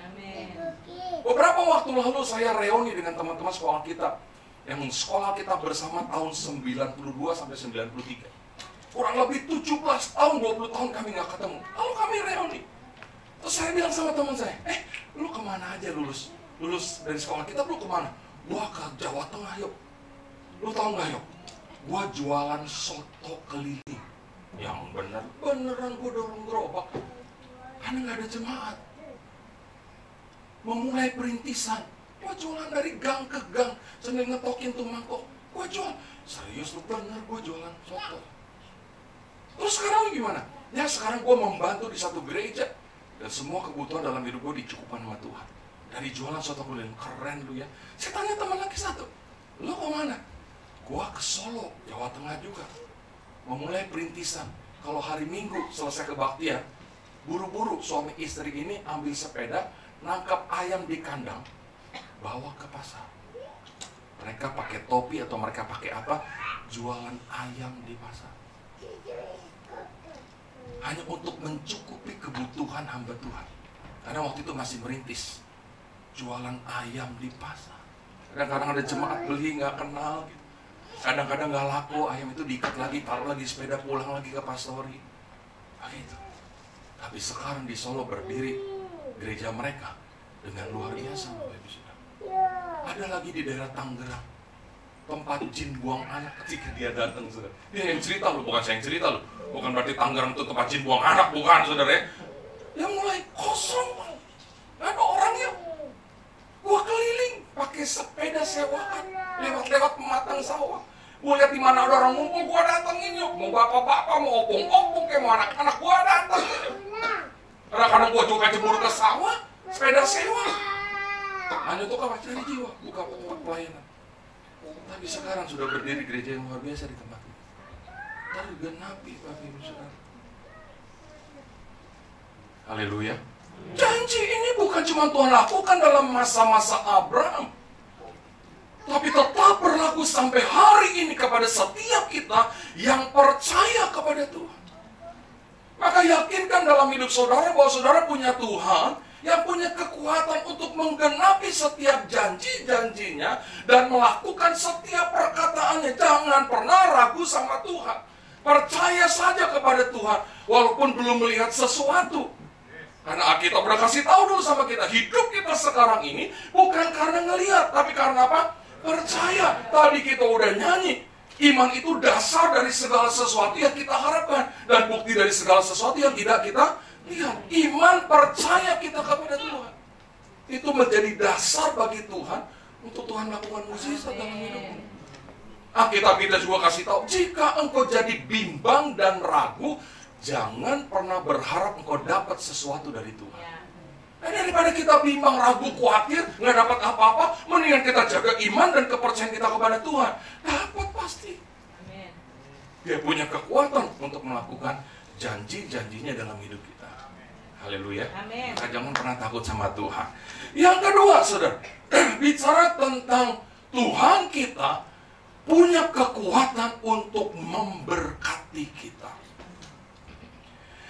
Beberapa waktu lalu saya reuni dengan teman-teman sekolah kita, yang sekolah kita bersama tahun 92 sampai 93. Kurang lebih 17 tahun, 20 tahun kami nggak ketemu. Lalu kami reuni. Terus saya bilang sama teman saya, lu kemana aja lulus dari sekolah kita, lu kemana? Gua ke Jawa Tengah, yuk. Lu tahu nggak, yuk? Gua jualan soto keliling. Yang beneran gua dorong gerobak. Karena nggak ada jemaat. Memulai perintisan. Gua jualan dari gang ke gang sambil ngetokin tuh mangkok. Gua jual. Serius lu bener, gua jualan soto. Terus sekarang gimana? Ya sekarang gua membantu di satu gereja. Dan semua kebutuhan dalam hidup gue dicukupkan sama Tuhan. Dari jualan soto keliling, keren lu ya. Saya tanya teman lagi satu, lu kemana? Gua ke Solo, Jawa Tengah juga. Memulai perintisan. Kalau hari Minggu selesai kebaktian, buru-buru suami istri ini ambil sepeda, nangkap ayam di kandang, bawa ke pasar. Mereka pakai topi atau mereka pakai apa? Jualan ayam di pasar. Hanya untuk mencukupi kebutuhan hamba Tuhan. Karena waktu itu masih merintis. Jualan ayam di pasar. Kadang-kadang ada jemaat beli nggak kenal gitu. Kadang-kadang nggak laku, ayam itu diikat lagi, taruh lagi sepeda, pulang lagi ke pastori. Begitu. Tapi sekarang di Solo berdiri gereja mereka dengan luar biasa. Ada lagi di daerah Tangerang, tempat jin buang anak ketika dia datang, saudara. Dia yang cerita loh, bukan saya yang cerita loh. Bukan berarti Tangerang itu tempat jin buang anak, bukan, saudara. Yang mulai kosong, nggak ada orangnya. Gua keliling pakai sepeda sewaan, lewat-lewat pematang sawah. Gua lihat di mana ada orang ngumpul, gua datengin yuk. Mau bapak-bapak, mau opung-opung, kayak mau anak-anak, gua datang. Kadang-kadang gua juga jemur ke sawah, sepeda sewa. Hanya untuk apa? Cari jiwa, buka tempat pelayanan. Tapi sekarang sudah berdiri gereja yang luar biasa di tempat ini. Tergenapi, Bapak Ibu Saudara. Haleluya. Janji ini bukan cuma Tuhan lakukan dalam masa-masa Abraham, tapi tetap berlaku sampai hari ini kepada setiap kita yang percaya kepada Tuhan. Maka yakinkan dalam hidup saudara bahwa saudara punya Tuhan yang punya kekuatan untuk menggenapi setiap janji-janjinya dan melakukan setiap perkataannya. Jangan pernah ragu sama Tuhan. Percaya saja kepada Tuhan walaupun belum melihat sesuatu. Karena kita udah kasih tahu dulu sama kita, hidup kita sekarang ini bukan karena ngelihat, tapi karena apa? Percaya. Tadi kita udah nyanyi, iman itu dasar dari segala sesuatu yang kita harapkan dan bukti dari segala sesuatu yang tidak kita lihat. Iman percaya kita kepada Tuhan itu menjadi dasar bagi Tuhan untuk Tuhan lakukan mukjizat dalam hidupmu. Alkitab kita juga kasih tahu, jika engkau jadi bimbang dan ragu, jangan pernah berharap engkau dapat sesuatu dari Tuhan. Nah, daripada kita bimbang, ragu, khawatir, nggak dapat apa-apa, mendingan kita jaga iman dan kepercayaan kita kepada Tuhan. Dapat pasti. Amen. Dia punya kekuatan untuk melakukan janji-janjinya dalam hidup kita. Haleluya. Maka jangan pernah takut sama Tuhan. Yang kedua, saudara, bicara tentang Tuhan kita punya kekuatan untuk memberkati kita.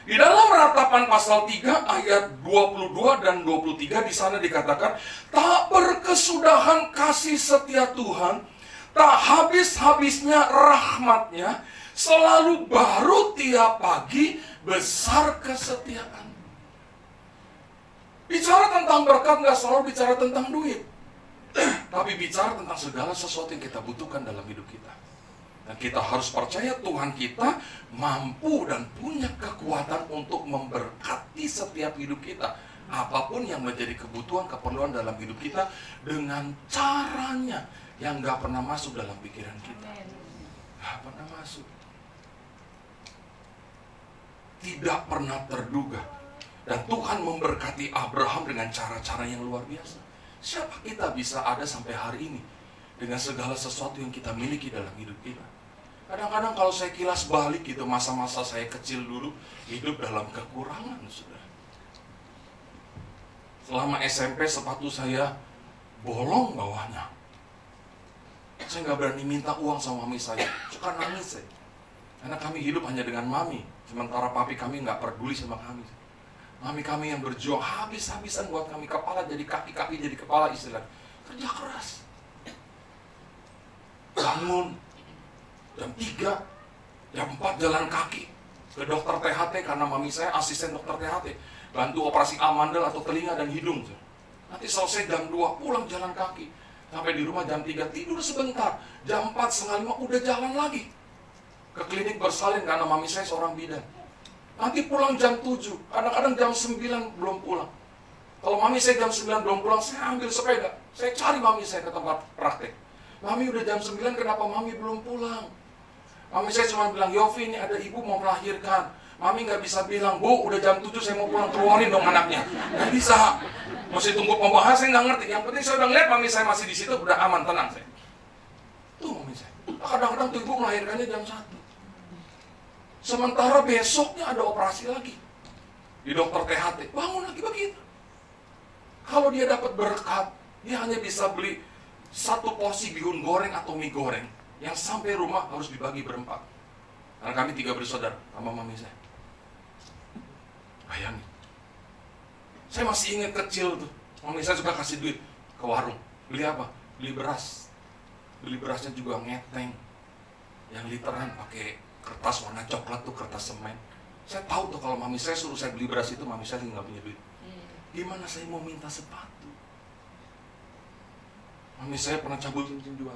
Di dalam Ratapan pasal 3 ayat 22 dan 23 di sana dikatakan, tak berkesudahan kasih setia Tuhan, tak habis-habisnya rahmatnya, selalu baru tiap pagi, besar kesetiaan. Bicara tentang berkat nggak selalu bicara tentang duit, tapi bicara tentang segala sesuatu yang kita butuhkan dalam hidup kita. Dan kita harus percaya Tuhan kita mampu dan punya kekuatan untuk memberkati setiap hidup kita. Apapun yang menjadi kebutuhan, keperluan dalam hidup kita, dengan caranya yang gak pernah masuk dalam pikiran kita. Gak pernah masuk. Tidak pernah terduga. Dan Tuhan memberkati Abraham dengan cara-cara yang luar biasa. Siapa kita bisa ada sampai hari ini dengan segala sesuatu yang kita miliki dalam hidup kita? Kadang-kadang kalau saya kilas balik gitu, masa-masa saya kecil dulu, hidup dalam kekurangan, saudara. Selama SMP sepatu saya bolong bawahnya. Saya nggak berani minta uang sama mami saya, suka nangis saya. Karena kami hidup hanya dengan mami, sementara papi kami nggak peduli sama kami. Mami kami yang berjuang habis-habisan buat kami, kepala jadi kaki, kaki jadi kepala, istilah kerja keras. Bangun jam 3, jam 4 jalan kaki ke dokter THT, karena mami saya asisten dokter THT, bantu operasi amandel atau telinga dan hidung. Nanti selesai jam 2 pulang jalan kaki, sampai di rumah jam 3 tidur sebentar, jam 4, setengah 5 udah jalan lagi ke klinik bersalin karena mami saya seorang bidan. Nanti pulang jam 7, kadang-kadang jam 9 belum pulang. Kalau mami saya jam 9 belum pulang, saya ambil sepeda, saya cari mami saya ke tempat praktek. Mami udah jam 9, kenapa mami belum pulang? Mami saya cuma bilang, Yofi ini ada ibu mau melahirkan. Mami nggak bisa bilang, Bu udah jam 7 saya mau pulang, keluarin dong anaknya. Nggak bisa, masih tunggu pembahasan, saya nggak ngerti. Yang penting saya udah ngeliat mami saya masih di situ, udah aman, tenang saya. Tuh mami saya, kadang-kadang tuh ibu melahirkannya jam 1. Sementara besoknya ada operasi lagi di dokter THT, bangun lagi begitu. Kalau dia dapat berkat, dia hanya bisa beli 1 porsi bihun goreng atau mie goreng yang sampai rumah harus dibagi berempat. Karena kami 3 bersaudara sama mami saya. Bayangin, saya masih ingat kecil tuh, mami saya suka kasih duit ke warung. Beli apa? Beli beras. Beli berasnya juga ngeteng, yang literan pakai kertas warna coklat tuh, kertas semen. Saya tahu tuh kalau mami saya suruh saya beli beras itu, mami saya nggak punya duit. Gimana saya mau minta sepatu? Mami saya pernah cabut cincin jual.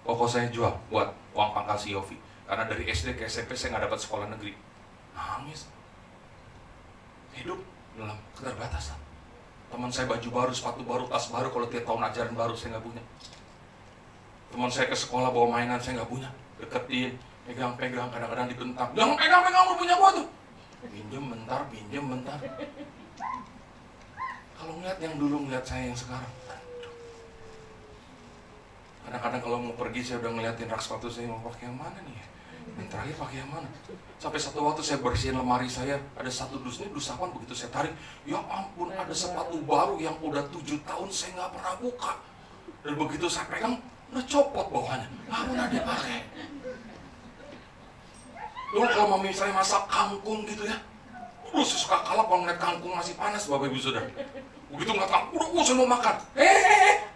Koko saya jual buat uang pangkal si Yofi. Karena dari SD ke SMP saya nggak dapat sekolah negeri. Nangis. Hidup dalam keterbatasan. Teman saya baju baru, sepatu baru, tas baru, kalau tiap tahun ajaran baru saya nggak punya. Teman saya ke sekolah bawa mainan, saya nggak punya. Deketin, pegang-pegang, kadang-kadang dibentak. Jangan pegang-pegang, lu punya gua tuh. Pinjem bentar, pinjem bentar. Kalau ngeliat yang dulu, ngeliat saya yang sekarang. Kadang-kadang kalau mau pergi, saya udah ngeliatin rak sepatu saya, mau pakai yang mana nih ya? Yang terakhir pakai yang mana? Sampai satu waktu saya bersihin lemari saya, ada 1 dus, ini dus apaan? Begitu saya tarik, ya ampun, ada sepatu baru yang udah 7 tahun saya nggak pernah buka. Dan begitu saya pegang, udah copot bawahnya. Nggak pernah dia pakai. Dulu kalau mami saya masak kangkung gitu ya, saya suka kalap kalau ngeliat kangkung masih panas, Bapak Ibu Saudara. Begitu ngeliat kangkung, udah saya mau makan.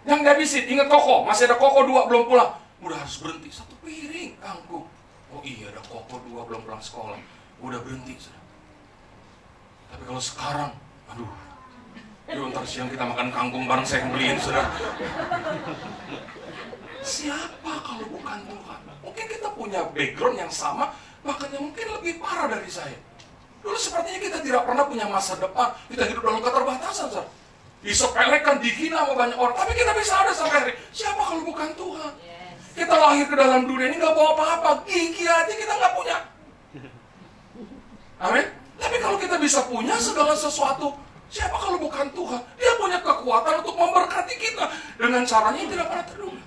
Yang dihabisin, ingat Koko, masih ada Koko 2 belum pulang. Udah harus berhenti, 1 piring kangkung. Oh iya, ada Koko 2 belum pulang sekolah. Udah berhenti, Saudara. Tapi kalau sekarang, aduh, yuk ntar siang kita makan kangkung bareng, saya yang beliin, Saudara. Siapa kalau bukan Tuhan? Mungkin kita punya background yang sama, bahkan yang mungkin lebih parah dari saya. Dulu sepertinya kita tidak pernah punya masa depan, kita hidup dalam keterbatasan, Saudara. Disepelekan, dihina sama banyak orang, tapi kita bisa ada sampai hari. Siapa kalau bukan Tuhan? Kita lahir ke dalam dunia ini nggak bawa apa-apa, gigi aja kita nggak punya. Amin. Tapi kalau kita bisa punya segala sesuatu, siapa kalau bukan Tuhan? Dia punya kekuatan untuk memberkati kita dengan caranya yang tidak pernah terduga.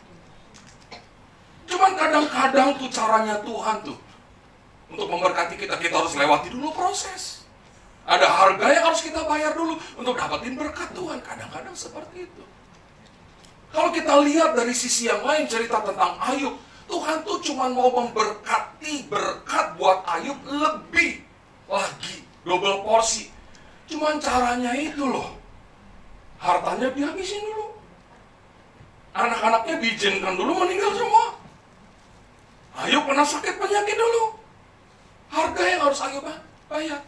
Cuman kadang-kadang tuh caranya Tuhan tuh untuk memberkati kita, kita harus lewati dulu proses. Ada harga yang harus kita bayar dulu untuk dapatin berkat Tuhan. Kadang-kadang seperti itu. Kalau kita lihat dari sisi yang lain, cerita tentang Ayub, Tuhan tuh cuma mau memberkati berkat buat Ayub lebih lagi, double porsi. Cuman caranya itu loh, hartanya dihabisin dulu, anak-anaknya diizinkan dulu meninggal semua. Ayub kena sakit penyakit dulu, harga yang harus Ayub bayar.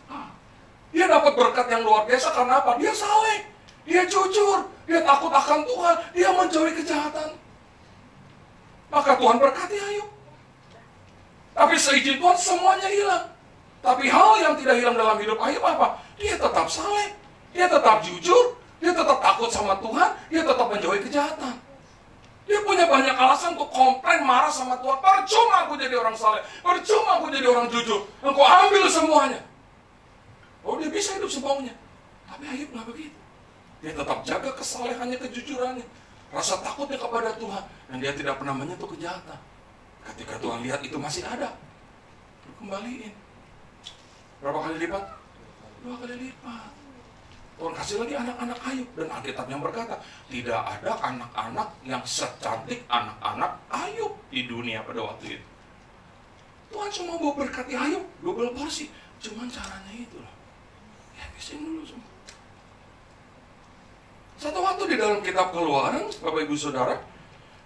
Dia dapat berkat yang luar biasa karena apa? Dia saleh, dia jujur, dia takut akan Tuhan, dia menjauhi kejahatan. Maka Tuhan berkati Ayub. Tapi seizin Tuhan semuanya hilang. Tapi hal yang tidak hilang dalam hidup Ayub apa? Dia tetap saleh, dia tetap jujur, dia tetap takut sama Tuhan, dia tetap menjauhi kejahatan. Dia punya banyak alasan untuk komplain, marah sama Tuhan. Percuma aku jadi orang saleh, percuma aku jadi orang jujur. Engkau ambil semuanya. Oh, dia bisa hidup semaunya. Tapi Ayub nggak begitu. Dia tetap jaga kesalehannya, kejujurannya, rasa takutnya kepada Tuhan, dan dia tidak pernah menyentuh kejahatan. Ketika Tuhan lihat itu masih ada, kembaliin. Berapa kali lipat? 2 kali lipat. Tuhan kasih lagi anak-anak Ayub. Dan Alkitab yang berkata, tidak ada anak-anak yang secantik anak-anak Ayub di dunia pada waktu itu. Tuhan cuma mau berkati Ayub, double porsi. Cuman caranya itu loh. Habisin dulu semua. Satu waktu di dalam kitab Keluaran, Bapak Ibu Saudara,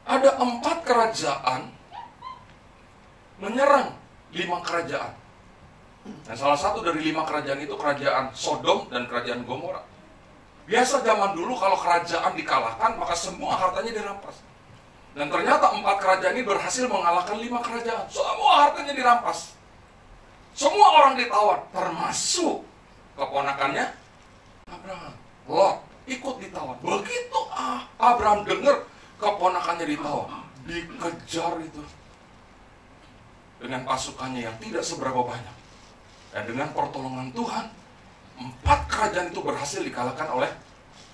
ada 4 kerajaan menyerang 5 kerajaan. Dan salah satu dari 5 kerajaan itu kerajaan Sodom dan kerajaan Gomora. Biasa zaman dulu kalau kerajaan dikalahkan, maka semua hartanya dirampas. Dan ternyata 4 kerajaan ini berhasil mengalahkan 5 kerajaan. Semua hartanya dirampas. Semua orang ditawan, termasuk keponakannya Abraham. Lot ikut ditawan. Begitu Abraham dengar keponakannya ditawan, dikejar itu dengan pasukannya yang tidak seberapa banyak. Dan dengan pertolongan Tuhan, 4 kerajaan itu berhasil dikalahkan oleh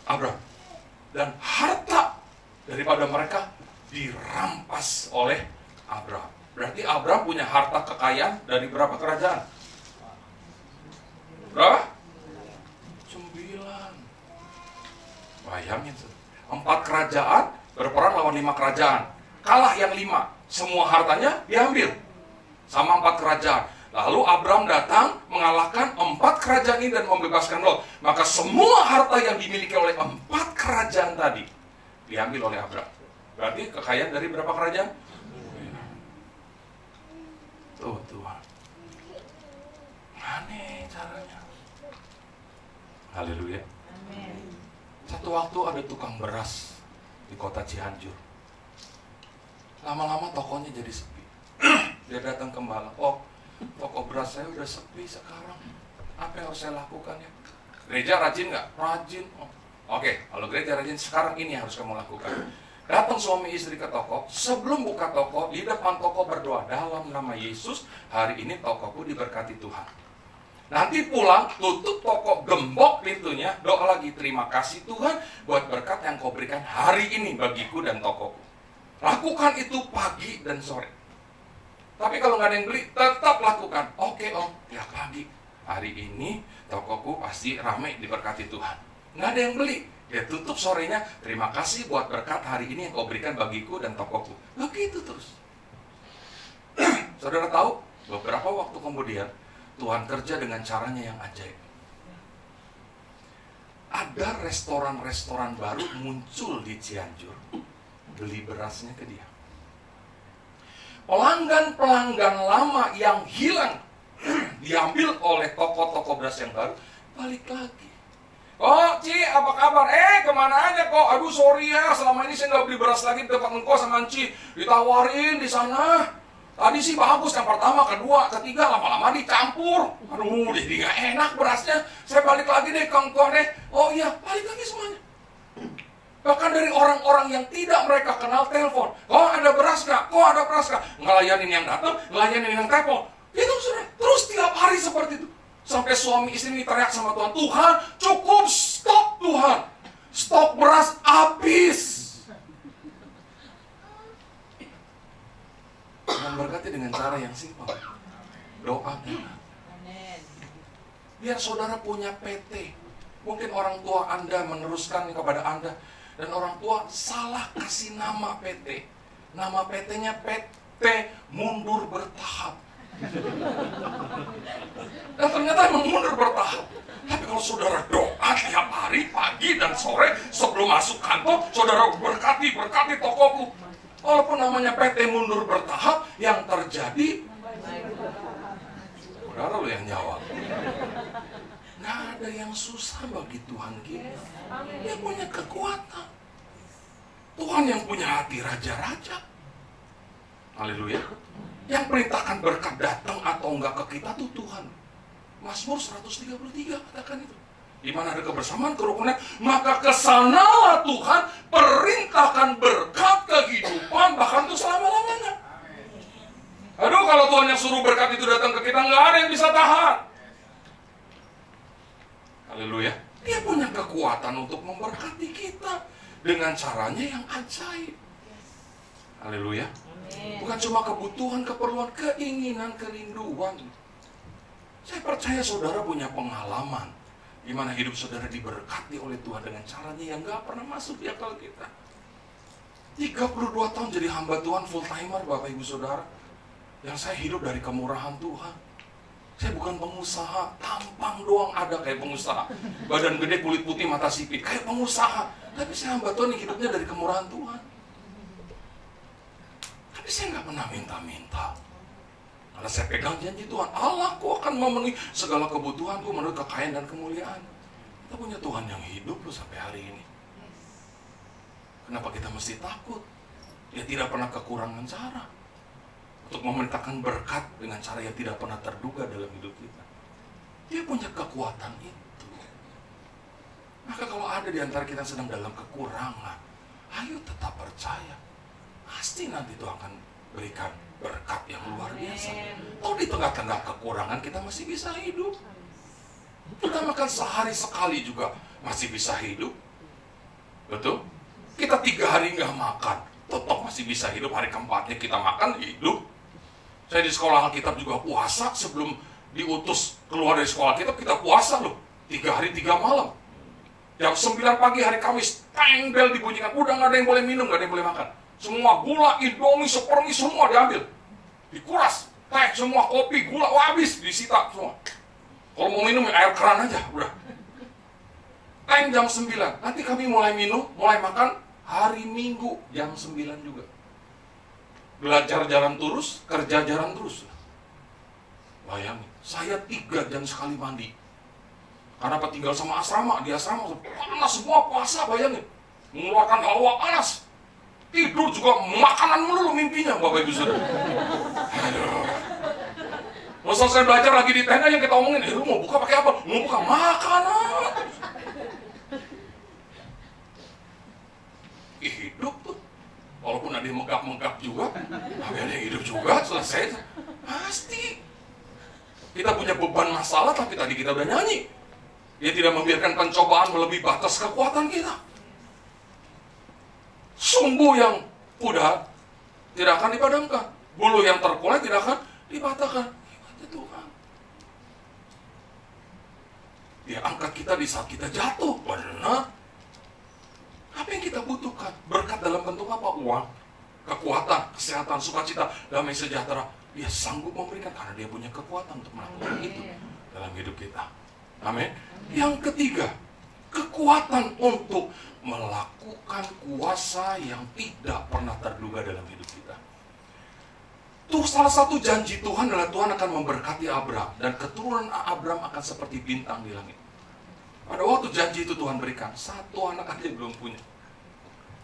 Abraham. Dan harta daripada mereka dirampas oleh Abraham. Berarti Abraham punya harta kekayaan dari berapa kerajaan? Berapa? 9. Bayangin, 4 kerajaan berperang lawan 5 kerajaan. Kalah yang 5, semua hartanya diambil sama 4 kerajaan. Lalu Abraham datang mengalahkan 4 kerajaan ini dan membebaskan Lot. Maka semua harta yang dimiliki oleh 4 kerajaan tadi diambil oleh Abraham. Berarti kekayaan dari berapa kerajaan? Tuh Tuhan. Aneh caranya. Haleluya. Satu waktu ada tukang beras di kota Cianjur. Lama-lama tokonya jadi sepi. Dia datang ke Mbala. Oh, toko beras saya udah sepi sekarang. Apa yang harus saya lakukan ya? Gereja rajin nggak? Rajin. Oh. Oke, kalau gereja rajin, sekarang ini yang harus kamu lakukan. Datang suami istri ke toko, sebelum buka toko, di depan toko berdoa, dalam nama Yesus, hari ini tokoku diberkati Tuhan. Nanti pulang, tutup toko, gembok pintunya, doa lagi, terima kasih Tuhan buat berkat yang kau berikan hari ini bagiku dan tokoku. Lakukan itu pagi dan sore. Tapi kalau nggak ada yang beli, tetap lakukan. Oke om, ya pagi. Hari ini tokoku pasti ramai diberkati Tuhan. Nggak ada yang beli. Ya tutup sorenya, terima kasih buat berkat hari ini yang kau berikan bagiku dan tokoku. Begitu terus. Saudara tahu, beberapa waktu kemudian, Tuhan kerja dengan caranya yang ajaib. Ada restoran-restoran baru muncul di Cianjur. Beli berasnya ke dia. Pelanggan-pelanggan lama yang hilang diambil oleh toko-toko beras yang baru, balik lagi. Oh, Ci, apa kabar? Kemana aja kok? Aduh, sorry ya, selama ini saya nggak beli beras lagi di tempat engkau sama Ci. Ditawarin di sana. Tadi sih bagus, yang pertama, kedua, ketiga, lama-lama dicampur. Aduh, jadi nggak enak berasnya. Saya balik lagi deh ke engkau deh. Oh iya, balik lagi semuanya. Bahkan dari orang-orang yang tidak mereka kenal telepon. Oh, ada beras nggak? Oh, ada beras nggak? Ngelayanin yang datang, ngelayanin yang telepon. Itu sudah terus tiap hari seperti itu. Sampai suami istri ini teriak sama Tuhan, Tuhan, cukup, stop Tuhan. Stok beras habis. Dan berkati dengan cara yang simpel. Doa. Biar saudara punya PT. Mungkin orang tua Anda meneruskan kepada Anda. Dan orang tua salah kasih nama PT. Nama PT-nya PT Mundur Bertahap. Dan ternyata emang mundur bertahap. Tapi kalau saudara doa tiap hari, pagi dan sore, sebelum masuk kantor, saudara berkati tokoku. Walaupun namanya PT Mundur Bertahap, yang terjadi saudara lo yang jawab. Nggak ada yang susah bagi Tuhan kita. Dia punya kekuatan. Tuhan yang punya hati raja-raja. Haleluya. Yang perintahkan berkat datang atau enggak ke kita tuh Tuhan. Mazmur 133 katakan itu. Di mana ada kebersamaan, kerukunan, maka kesanalah Tuhan perintahkan berkat kehidupan bahkan itu selama-lamanya. Aduh, kalau Tuhan yang suruh berkat itu datang ke kita, nggak ada yang bisa tahan. Haleluya. Dia punya kekuatan untuk memberkati kita dengan caranya yang ajaib. Haleluya. Bukan cuma kebutuhan, keperluan, keinginan, kerinduan. Saya percaya saudara punya pengalaman di mana hidup saudara diberkati oleh Tuhan dengan caranya yang gak pernah masuk di akal kita. 32 tahun jadi hamba Tuhan full timer, Bapak Ibu Saudara. Yang saya hidup dari kemurahan Tuhan. Saya bukan pengusaha, tampang doang ada kayak pengusaha. Badan gede, kulit putih, mata sipit, kayak pengusaha. Tapi saya hamba Tuhan yang hidupnya dari kemurahan Tuhan. Tapi saya nggak pernah minta-minta. Karena saya pegang janji Tuhan, Allah, Aku akan memenuhi segala kebutuhanku menurut kekayaan dan kemuliaan. Kita punya Tuhan yang hidup loh sampai hari ini. Kenapa kita mesti takut? Dia tidak pernah kekurangan cara untuk memerintahkan berkat dengan cara yang tidak pernah terduga dalam hidup kita. Dia punya kekuatan itu. Maka kalau ada di antara kita yang sedang dalam kekurangan, ayo tetap percaya. Pasti nanti Tuhan akan berikan berkat yang luar biasa. Kalau di tengah-tengah kekurangan kita masih bisa hidup. Kita makan sehari sekali juga masih bisa hidup. Betul? Kita 3 hari nggak makan, tetap masih bisa hidup. Hari keempatnya kita makan, hidup. Saya di sekolah Alkitab juga puasa. Sebelum diutus keluar dari sekolah Alkitab, kita puasa loh. 3 hari 3 malam. Jam 9 pagi hari Kamis, teng bel dibunyikan. Udah nggak ada yang boleh minum, nggak ada yang boleh makan. Semua gula, indomie, seperni semua diambil, dikuras, teh, semua kopi, gula, habis, disita semua. Kalau mau minum air keran aja, udah. Teng jam 9, nanti kami mulai minum, mulai makan hari Minggu jam 9 juga. Belajar jalan terus, kerja jalan terus. Bayangin, saya 3 jam sekali mandi. Karena apa, tinggal sama asrama, di asrama panas semua, puasa, bayangin. Mengeluarkan hawa panas. Tidur juga makanan melulu mimpinya, Bapak Ibu Saudara. Aduh. Mau selesai belajar lagi di tenda yang kita omongin, lu mau buka pakai apa? Mau buka makanan. Hidup tuh. Walaupun ada yang megap-megap juga, tapi ada yang hidup juga, selesai. Pasti. Kita punya beban masalah, tapi tadi kita udah nyanyi. Dia tidak membiarkan pencobaan melebihi batas kekuatan kita. Sumbu yang pudar tidak akan dipadamkan. Bulu yang terkulai tidak akan dipatahkan. Itu Tuhan. Dia angkat kita di saat kita jatuh. Benar. Apa yang kita butuhkan? Berkat dalam bentuk apa? Uang, kekuatan, kesehatan, sukacita, damai sejahtera. Dia sanggup memberikan karena dia punya kekuatan untuk melakukan itu dalam hidup kita. Amin. Yang ketiga, kekuatan untuk melakukan kuasa yang tidak pernah terduga dalam hidup kita. Tuh salah satu janji Tuhan adalah Tuhan akan memberkati Abraham dan keturunan Abraham akan seperti bintang di langit. Pada waktu janji itu Tuhan berikan, 1 anak aja belum punya.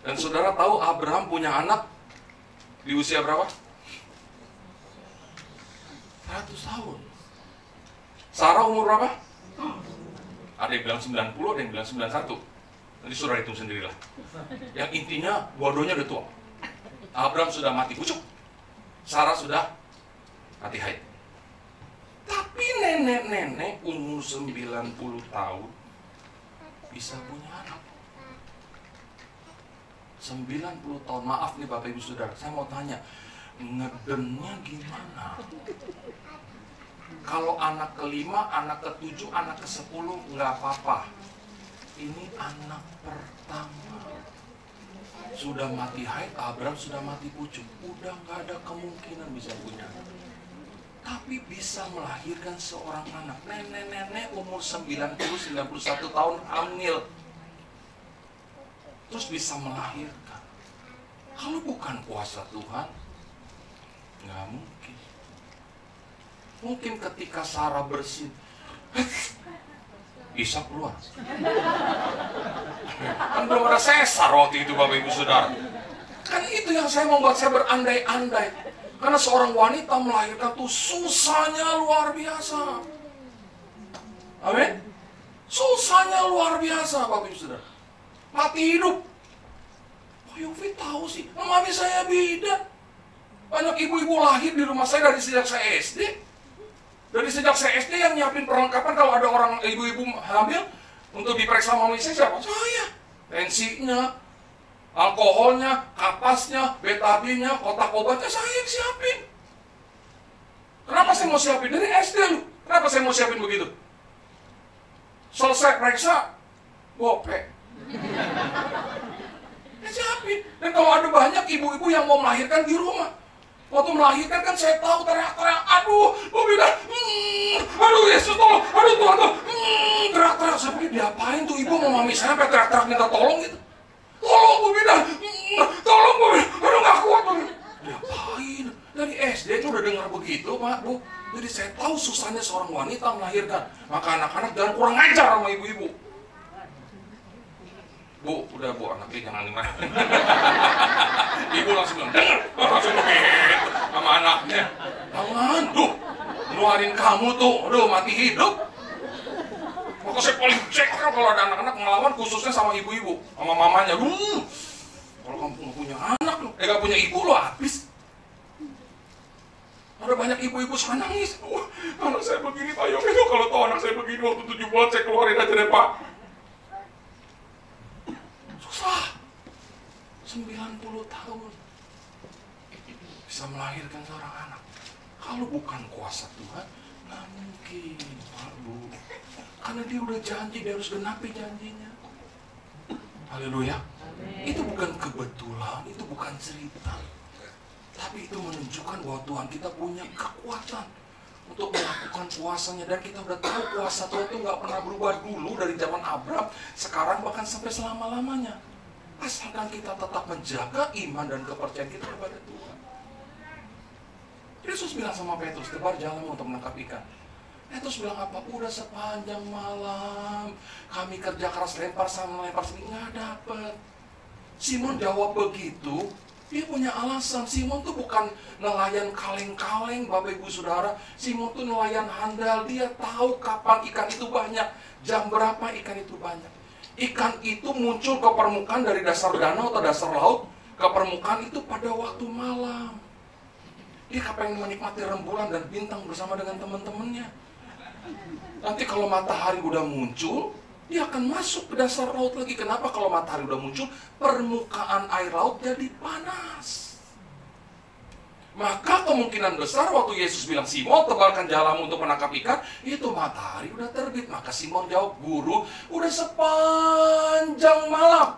Dan saudara tahu Abraham punya anak di usia berapa? 100 tahun. Sarah umur berapa? Ada yang bilang 90, ada yang bilang 91. Nanti saudara hitung sendirilah. Yang intinya dua-duanya udah tua. Abraham sudah mati pucuk, Sarah sudah mati haid. Tapi nenek-nenek umur 90 tahun bisa punya anak. 90 tahun, maaf nih Bapak Ibu Saudara, saya mau tanya, ngedennya gimana? Kalau anak kelima, anak ke-7, anak ke-10 nggak apa-apa. Ini anak pertama. Sudah mati haid, Abraham sudah mati pucuk. Udah nggak ada kemungkinan bisa punya. Tapi bisa melahirkan seorang anak. Nenek-nenek umur 90-91 tahun hamil. Terus bisa melahirkan. Kalau bukan kuasa Tuhan, nggak mungkin. Mungkin ketika Sarah bersin, Ishak keluar. Kan belum ada sesar waktu itu Bapak Ibu Saudara. Kan itu yang membuat saya berandai-andai. Karena seorang wanita melahirkan tuh susahnya luar biasa. Amin. Susahnya luar biasa Bapak Ibu Saudara. Mati hidup. Oh Yofi tahu sih, mami saya bidan. Banyak ibu-ibu lahir di rumah saya dari sejak saya SD. Dari sejak saya SD yang nyiapin perlengkapan kalau ada orang ibu-ibu hamil untuk diperiksa mami saya siapa? Saya. Tensinya, alkoholnya, kapasnya, betadinnya, kotak obatnya saya yang siapin. Kenapa saya mau siapin? Dari SD lu. Kenapa saya mau siapin begitu? Selesai periksa, gope. Siapin. Dan kalau ada banyak ibu-ibu yang mau melahirkan di rumah, Waktu melahirkan kan saya tahu teriak-teriak, aduh, gue bilang, aduh Yesus tolong, aduh Tuhan tuh, teriak-teriak. Saya pikir diapain tuh ibu mau mami saya sampai teriak-teriak minta tolong gitu. Tolong gue bilang, tolong gue bilang, aduh gak kuat gue bilang. Diapain? Dari SD itu udah dengar begitu Pak, Bu. Jadi saya tahu susahnya seorang wanita melahirkan. Maka anak-anak jangan kurang ajar sama ibu-ibu. Bu, udah Bu, anaknya jangan dimarahin. Ibu langsung bilang, dengar, langsung begitu sama anaknya. Jangan, duh, ngeluarin kamu tuh, aduh mati hidup. Maka saya paling cek kalau ada anak-anak ngelawan khususnya sama ibu-ibu, sama mamanya. Kalau kamu nggak punya anak, nggak punya ibu lo habis. Ada banyak ibu-ibu suka nangis. Anak saya begini Pak Yoga itu kalau tahu anak saya begini waktu 7 bulan saya keluarin aja deh Pak. Susah. 90 tahun bisa melahirkan seorang anak. Kalau bukan kuasa Tuhan, nggak mungkin Pak Bu. Karena dia udah janji, dia harus genapi janjinya. Haleluya. Itu bukan kebetulan, itu bukan cerita. Tapi itu menunjukkan bahwa Tuhan kita punya kekuatan untuk melakukan kuasanya. Dan kita udah tahu kuasa Tuhan itu nggak pernah berubah dulu dari zaman Abraham, sekarang bahkan sampai selama-lamanya. Asalkan kita tetap menjaga iman dan kepercayaan kita kepada Tuhan. Yesus bilang sama Petrus, tebar jalan untuk menangkap ikan. Petrus bilang apa? Udah sepanjang malam kami kerja keras lempar sana lempar sini nggak dapet. Simon jawab begitu. Dia punya alasan. Simon tuh bukan nelayan kaleng-kaleng, Bapak Ibu Saudara. Simon tuh nelayan handal. Dia tahu kapan ikan itu banyak, jam berapa ikan itu banyak. Ikan itu muncul ke permukaan dari dasar danau atau dasar laut ke permukaan itu pada waktu malam. Dia pengen menikmati rembulan dan bintang bersama dengan teman-temannya. Nanti kalau matahari udah muncul, dia akan masuk ke dasar laut lagi. Kenapa? Kalau matahari udah muncul, permukaan air laut jadi panas. Maka kemungkinan besar waktu Yesus bilang, Simon tebarkan jalamu untuk menangkap ikan, itu matahari udah terbit. Maka Simon jawab, Guru, udah sepanjang malam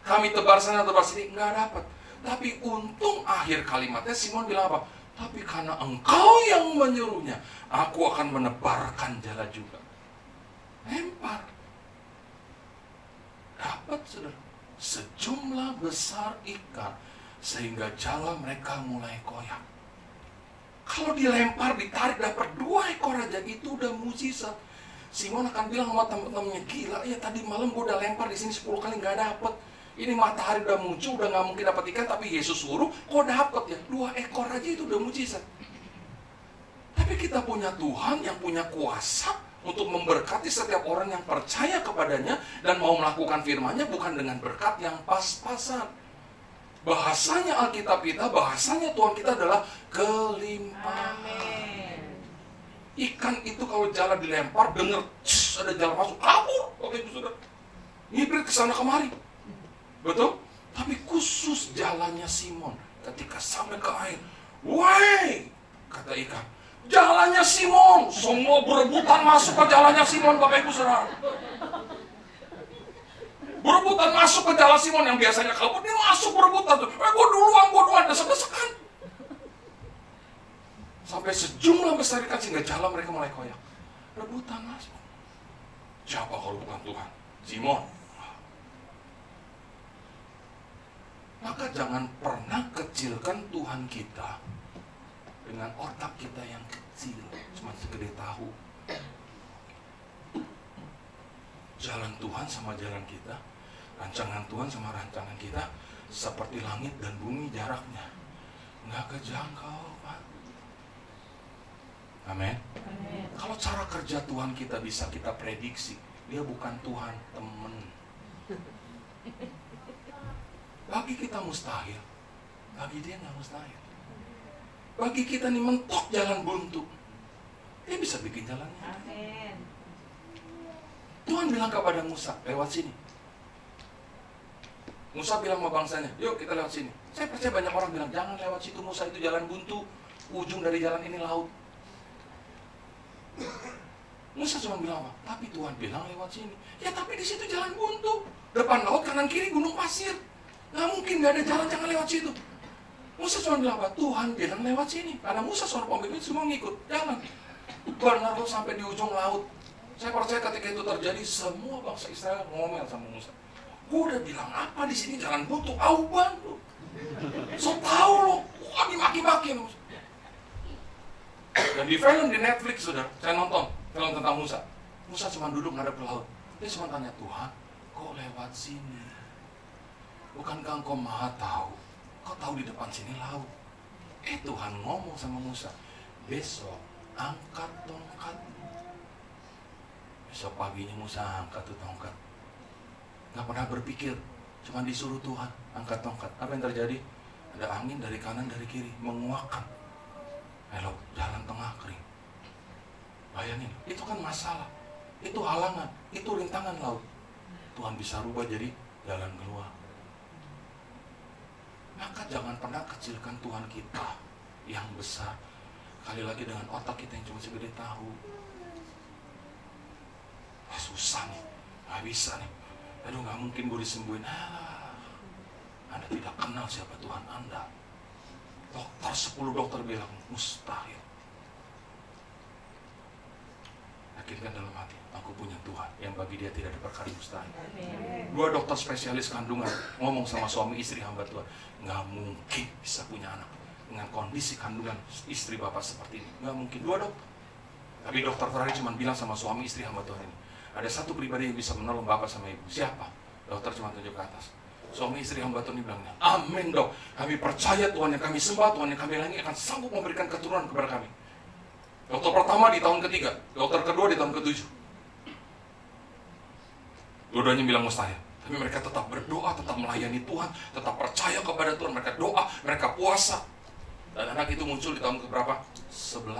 kami tebar sana tebar sini, nggak dapat. Tapi untung akhir kalimatnya Simon bilang apa? Tapi karena engkau yang menyuruhnya, aku akan menebarkan jala juga. Lempar. Dapat saudara sejumlah besar ikan sehingga jala mereka mulai koyak. Kalau dilempar, ditarik dapat 2 ekor aja itu udah mujizat. Simon akan bilang sama teman-temannya, gila ya tadi malam gue udah lempar di sini 10 kali nggak dapet. Ini matahari udah muncul, udah nggak mungkin dapat ikan, tapi Yesus suruh, kok dapet ya? 2 ekor aja itu udah mujizat. Tapi kita punya Tuhan yang punya kuasa untuk memberkati setiap orang yang percaya kepadanya dan mau melakukan firman-Nya bukan dengan berkat yang pas-pasan. Bahasanya Alkitab kita, bahasanya Tuhan kita adalah kelimpahan. Ikan itu kalau jala dilempar, denger ada jala masuk, kabur. Oke, sudah ngibrit ke sana kemari. Betul? Tapi khusus jalannya Simon ketika sampai ke air, woi, kata ikan, jalannya Simon, semua berebutan masuk ke jalannya Simon, Bapak Ibu Saudara. Berebutan masuk ke jalan Simon yang biasanya kabur, dia masuk berebutan tuh. Gue duluan, desek-desekan. Sampai sejumlah besar ikan sehingga jalan mereka mulai koyak. Rebutan masuk. Siapa kalau bukan Tuhan? Simon. Maka jangan pernah kecilkan Tuhan kita dengan otak kita yang kecil, cuma segede tahu. Jalan Tuhan sama jalan kita, rancangan Tuhan sama rancangan kita seperti langit dan bumi jaraknya. Nggak kejangkau, Pak. Amin. Kalau cara kerja Tuhan kita bisa kita prediksi, dia bukan Tuhan, temen. Bagi kita mustahil, bagi dia nggak mustahil. Bagi kita nih mentok jalan buntu, dia bisa bikin jalannya. Amin. Tuhan bilang kepada Musa, lewat sini. Musa bilang sama bangsanya, yuk kita lewat sini. Saya percaya banyak orang bilang, jangan lewat situ Musa, itu jalan buntu. Ujung dari jalan ini laut. Musa cuma bilang apa? Tapi Tuhan bilang lewat sini. Ya tapi di situ jalan buntu. Depan laut, kanan kiri gunung pasir. Nggak mungkin nggak ada jalan, jangan lewat situ. Musa cuma bilang apa? Tuhan bilang lewat sini. Karena Musa seorang pemimpin, semua ngikut. Jangan. Benar loh sampai di ujung laut. Saya percaya ketika itu terjadi, semua bangsa Israel ngomel sama Musa. Gue udah bilang apa di sini jalan buntu, auban lo. So tau lo, wah dimaki-maki Musa. Dan di film di Netflix saudara, saya nonton film tentang Musa. Musa cuma duduk ngadep ke laut. Dia cuma tanya, Tuhan, kok lewat sini? Bukankah engkau maha tahu? Kau tahu di depan sini laut. Tuhan ngomong sama Musa, besok angkat tongkatmu. Besok paginya Musa angkat tuh tongkat. Gak pernah berpikir, cuma disuruh Tuhan angkat tongkat. Apa yang terjadi? Ada angin dari kanan dari kiri menguakkan. Lalu jalan tengah kering. Bayangin, itu kan masalah. Itu halangan, itu rintangan laut. Tuhan bisa rubah jadi jalan keluar. Maka jangan pernah kecilkan Tuhan kita yang besar. Kali lagi dengan otak kita yang cuma segede tahu. Susah nih, gak bisa nih. Aduh gak mungkin gue disembuhin. Anda tidak kenal siapa Tuhan Anda. 10 dokter bilang mustahil. Yakinkan dalam hati, aku punya Tuhan yang bagi dia tidak ada perkara mustahil. 2 dokter spesialis kandungan ngomong sama suami istri hamba Tuhan, nggak mungkin bisa punya anak dengan kondisi kandungan istri bapak seperti ini. Nggak mungkin. 2 dokter. Tapi dokter terakhir cuma bilang sama suami istri hamba Tuhan ini, ada satu pribadi yang bisa menolong bapak sama ibu. Siapa? Dokter cuma tunjuk ke atas. Suami istri hamba Tuhan ini bilang, amin dok, kami percaya Tuhan yang kami sembah, Tuhan yang kami layani akan sanggup memberikan keturunan kepada kami. Dokter pertama di tahun ke-3, dokter kedua di tahun ke-7. Dua-duanya bilang mustahil. Tapi mereka tetap berdoa, tetap melayani Tuhan, tetap percaya kepada Tuhan. Mereka doa, mereka puasa. Dan anak itu muncul di tahun ke-berapa? 11.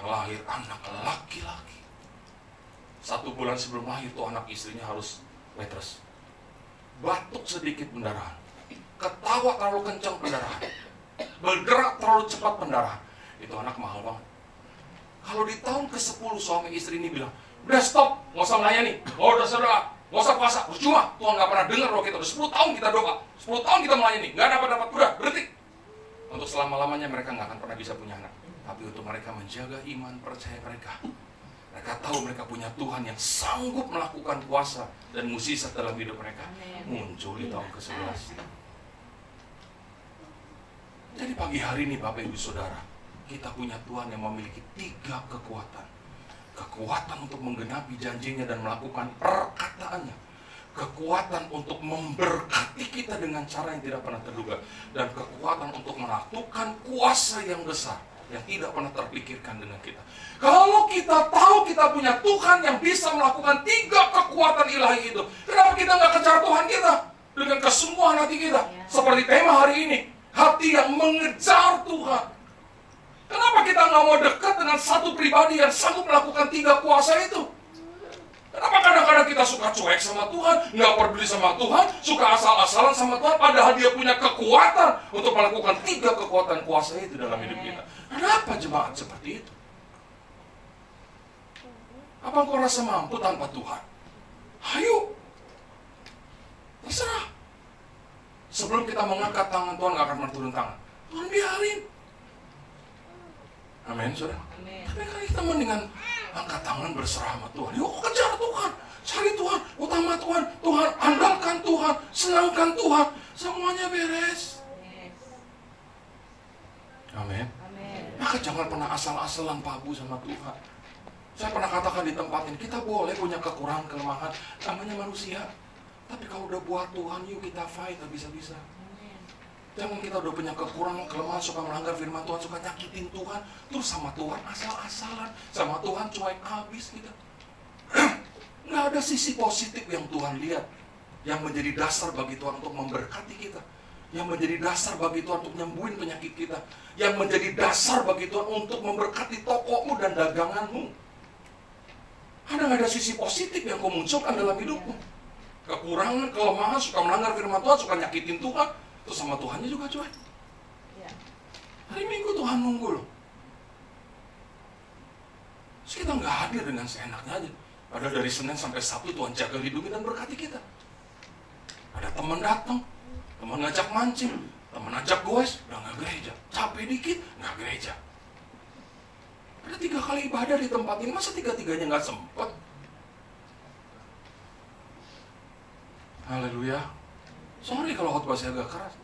Yang lahir anak laki-laki. 1 bulan sebelum lahir tuh anak istrinya harus bed rest. Batuk sedikit pendarahan. Ketawa terlalu kencang pendarahan. Bergerak terlalu cepat pendarahan. Itu anak mahal banget. Kalau di tahun ke-10 suami istri ini bilang, udah stop, nggak usah melayani, udah saudara, nggak usah puasa, percuma, Tuhan nggak pernah dengar doa kita. Udah 10 tahun kita doa, 10 tahun kita melayani, nggak dapat, udah berhenti. Untuk selama-lamanya mereka nggak akan pernah bisa punya anak. Tapi untuk mereka menjaga iman percaya mereka, mereka tahu mereka punya Tuhan yang sanggup melakukan kuasa dan mukjizat dalam hidup mereka. Muncul di tahun ke-11. Jadi pagi hari ini Bapak Ibu Saudara, kita punya Tuhan yang memiliki 3 kekuatan. Kekuatan untuk menggenapi janjinya dan melakukan perkataannya. Kekuatan untuk memberkati kita dengan cara yang tidak pernah terduga. Dan kekuatan untuk melakukan kuasa yang besar yang tidak pernah terpikirkan dengan kita. Kalau kita tahu kita punya Tuhan yang bisa melakukan 3 kekuatan ilahi itu, kenapa kita nggak kejar Tuhan kita dengan kesungguhan hati kita? Seperti tema hari ini, hati yang mengejar Tuhan. Kenapa kita nggak mau dekat dengan satu pribadi yang sanggup melakukan 3 kuasa itu? Kenapa kadang-kadang kita suka cuek sama Tuhan, nggak peduli sama Tuhan, suka asal-asalan sama Tuhan, padahal dia punya kekuatan untuk melakukan 3 kekuatan kuasa itu dalam hidup kita. Kenapa jemaat seperti itu? Apa engkau rasa mampu tanpa Tuhan? Ayo, terserah. Sebelum kita mengangkat tangan, Tuhan nggak akan menurun tangan. Tuhan biarin. Amin, saudara. Tapi kalau kita mendingan angkat tangan berserah sama Tuhan. Yuk kejar Tuhan, cari Tuhan, utama Tuhan, Tuhan andalkan Tuhan, senangkan Tuhan, semuanya beres. Amin. Maka jangan pernah asal-asalan pabu sama Tuhan. Saya pernah katakan di tempat ini, kita boleh punya kekurangan, kelemahan, namanya manusia. Tapi kalau udah buat Tuhan, yuk kita fight habis-habisan. Jangan kita udah punya kekurangan, kelemahan, suka melanggar firman Tuhan, suka nyakitin Tuhan, terus sama Tuhan asal-asalan, sama Tuhan cuek habis kita. Nggak ada sisi positif yang Tuhan lihat, yang menjadi dasar bagi Tuhan untuk memberkati kita, yang menjadi dasar bagi Tuhan untuk nyembuhin penyakit kita, yang menjadi dasar bagi Tuhan untuk memberkati tokomu dan daganganmu. Ada sisi positif yang kau munculkan dalam hidupmu. Kekurangan, kelemahan, suka melanggar firman Tuhan, suka nyakitin Tuhan, terus sama Tuhannya juga cuek. Hari Minggu Tuhan nunggu loh. Terus kita nggak hadir dengan seenaknya aja. Padahal dari Senin sampai Sabtu Tuhan jaga, lindungi dan berkati kita. Ada teman datang, teman ngajak mancing, teman ngajak goes, udah nggak gereja. Capek dikit, nggak gereja. Ada 3 kali ibadah di tempat ini, masa 3-3-nya nggak sempet? Haleluya. Sorry kalau khotbah saya agak keras,